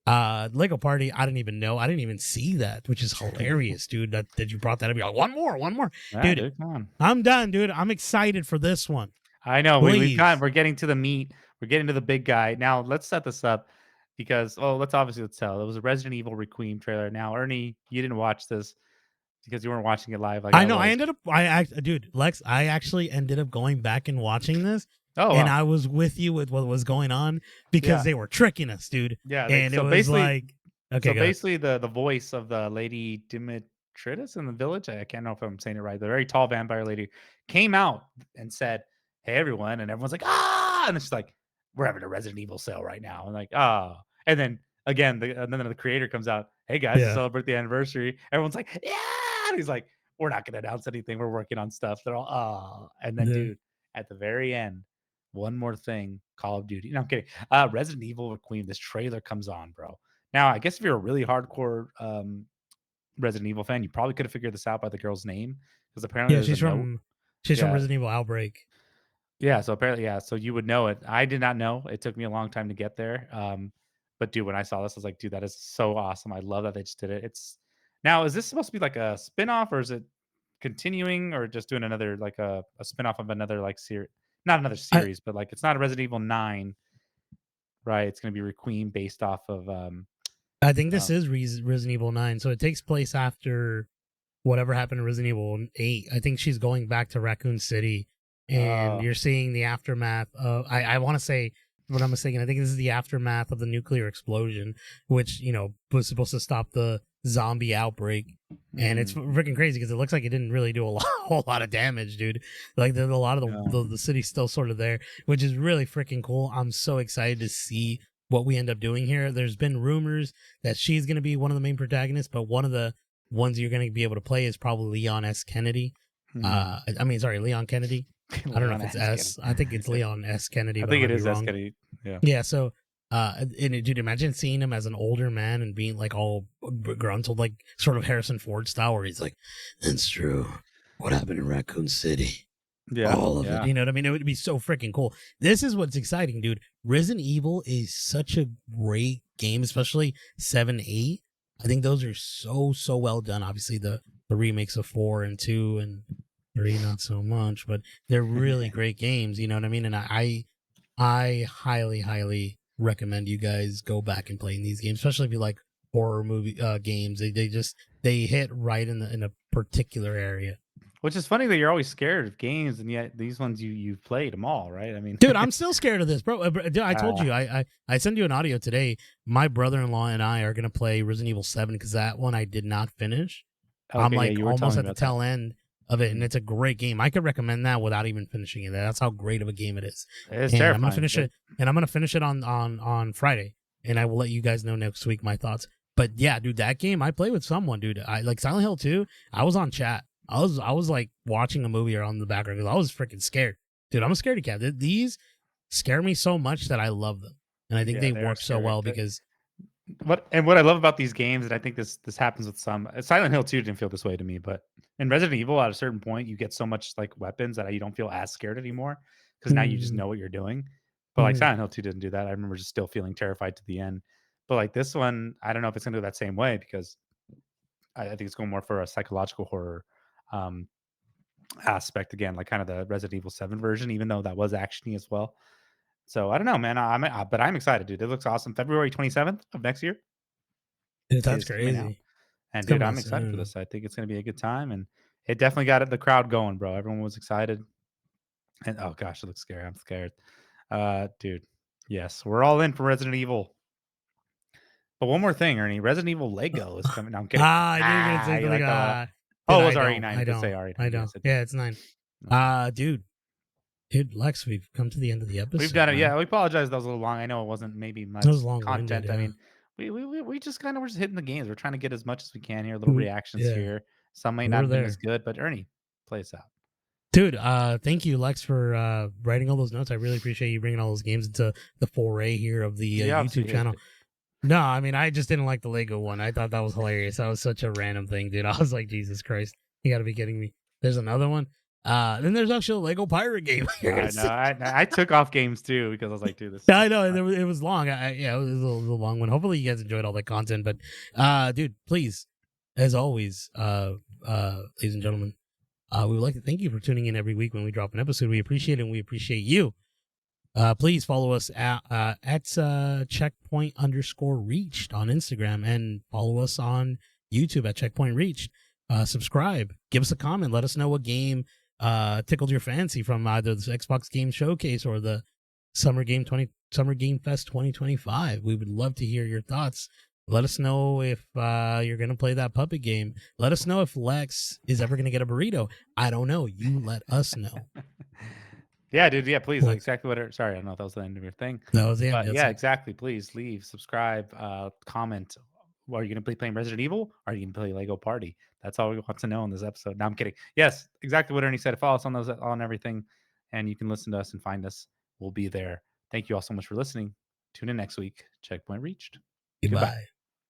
Lego Party, I didn't even know. I didn't even see that, which is hilarious, dude. That you brought that up. You're like, one more, Yeah, dude. dude, come on. I'm done, dude. I'm excited for this one. I know Please. we're getting to the meat. We're getting to the big guy. Now let's set this up because let's tell. It was a Resident Evil Requiem trailer. Now, Ernie, you didn't watch this. because you weren't watching it live like I I know. was. Dude, Lex, I actually ended up going back and watching this, Oh and wow, I was with you with what was going on because yeah, they were tricking us, dude. yeah. And it So was basically, like, okay, go ahead. the voice of the lady Demetrius in the village, I can't know if I'm saying it right. The very tall vampire lady came out and said, "Hey everyone," and everyone's like, "Ah!" And it's just like, "We're having a Resident Evil sale right now." And like, "Ah!" And then again, and then the creator comes out, "Hey guys, to Yeah, celebrate the anniversary," everyone's like, "Yeah!" And he's like, "We're not going to announce anything. We're working on stuff." They're all, "Ah!" And then, yeah. dude, at the very end, one more thing, Call of Duty. No, I'm kidding. Resident Evil Requiem. This trailer comes on, bro. Now, I guess if you're a really hardcore Resident Evil fan, you probably could have figured this out by the girl's name because apparently Yeah, there's a note. she's from Yeah, Resident Evil Outbreak. yeah. So apparently, yeah. So you would know it. I did not know. It took me a long time to get there. But dude, when I saw this, I was like, dude, that is so awesome. I love that they just did it. It's now, is this supposed to be like a spin-off or is it continuing or just doing another like a spin-off of another like series? Not another I series, but like it's not a Resident Evil 9, right? It's gonna be Requiem based off of I think this uh, is Resident Evil 9, so it takes place after whatever happened to Resident Evil 8. I think she's going back to Raccoon City, and uh you're seeing the aftermath of. I want to say what I'm mistaken. I think this is the aftermath of the nuclear explosion, which was supposed to stop the zombie outbreak. And it's mm, freaking crazy because it looks like it didn't really do a whole lot of damage, dude. Like there's a lot of yeah. the city's still sort of there, which is really freaking cool. I'm so excited to see what we end up doing here. There's been rumors that she's going to be one of the main protagonists, but one of the ones you're going to be able to play is probably Leon S. Kennedy. Mm. I mean, sorry, Leon Kennedy. I don't know Leon if it's Haskins. S. I think it's Leon S. Kennedy, I but I think might it be is wrong. Escady. Yeah. Yeah, so dude, imagine seeing him as an older man and being like all gruntled, like sort of Harrison Ford style, where he's like, "It's true. What happened in Raccoon City? Yeah. All of it." Yeah. You know what I mean? It would be so freaking cool. This is what's exciting, dude. Resident Evil is such a great game, especially 7, 8. I think those are so well done. Obviously, the remakes of 4 and 2 and 3 not so much, but they're really great games. You know what I mean? And I highly recommend you guys go back and playing these games, especially if you like horror movie games. They hit right in a particular area. Which is funny that you're always scared of games, and yet these ones you've played them all, right? I mean, Dude, I'm still scared of this, bro. Dude, I told uh, you, I sent you an audio today. My brother-in-law and I are gonna play Resident Evil 7 because that one I did not finish. I'm okay, yeah, like you were telling almost me at the about that. tail end of it, and Mhm. it's a great game. I could recommend that without even finishing it. That's how great of a game it is. It's And I'm gonna terrifying. finish But it, and I'm gonna finish it on Friday, and I will let you guys know next week my thoughts. But yeah, dude, that game I play with someone, dude. I like Silent Hill 2. I was on chat. I was like watching a movie or on the background because I was freaking scared, dude. I'm a scaredy cat. These scare me so much that I love them, and I think yeah, they they are work so scary. well because What I love about these games, and I think this happens with some Silent Hill 2 didn't feel this way to me, but in Resident Evil, at a certain point, you get so much like weapons that you don't feel as scared anymore because now you just mm, know what you're doing. But like mm, Silent Hill 2 didn't do that. I remember just still feeling terrified to the end. But like this one, I don't know if it's gonna do that same way because I think it's going more for a psychological horror um, aspect again, like kind of the Resident Evil 7 version, even though that was actiony as well. So I don't know, man. But I'm excited, dude. It looks awesome. February 27th of next year dude, that's is coming out. crazy. It's And dude, coming out I'm excited for soon. this. I think it's gonna be a good time, and it definitely got the crowd going, bro. Everyone was excited, and oh gosh, it looks scary. I'm scared, dude. Yes, we're all in for Resident Evil. But one more thing, Ernie, Resident Evil Lego is coming. No, I'm kidding. I knew you were gonna say You something. like that one? Dude, Oh, it I was don't. RE9. I It did say don't. I RE9. don't. Yes, it did. Yeah, it's 9. Okay. Dude, Lex, we've come to the end of the We've episode, done it. man. Yeah, we apologize. That was a little long. I know it wasn't maybe That was much long winded. content. I Yeah. mean, we just kind of were just hitting the games. We're trying to get as much as we can here. Little reactions Yeah, here. Some may not we're have been as there. good, but Ernie, play us out. Dude, thank you, Lex, for writing all those notes. I really appreciate you bringing all those games into the foray here of the Yeah, obviously YouTube channel. No, I mean, I just didn't like the Lego one. I thought that was hilarious. That was such a random thing, dude. I was like, Jesus Christ, you got to be kidding me. There's another one. Then there's actually a Lego pirate game. I know. I took off games too because I was like, dude, this I is know fun. it was long. Yeah, it was a little long one. Hopefully, you guys enjoyed all the content. But, dude, please, as always, ladies and gentlemen, we would like to thank you for tuning in every week when we drop an episode. We appreciate it, and we appreciate you. Please follow us at checkpoint_reached on Instagram and follow us on YouTube at checkpoint reached. subscribe, give us a comment, let us know what game tickled your fancy from either the Xbox Game Showcase or the Summer Game Fest 2025. We would love to hear your thoughts. Let us know if you're gonna play that puppet game. Let us know if Lex is ever gonna get a burrito. I don't know. You let us know. Yeah, dude. Yeah, please. Well, Exactly what. Sorry, I don't know if that was the end of your thing, that was it. but That's yeah, it. exactly. Please leave, subscribe, comment. Are you going to be playing Resident Evil? Or are you going to play Lego Party? That's all we want to know in this episode. No, I'm kidding. Yes, exactly what Ernie said. Follow us on those on everything, and you can listen to us and find us. We'll be there. Thank you all so much for listening. Tune in next week. Checkpoint reached. Goodbye. Goodbye.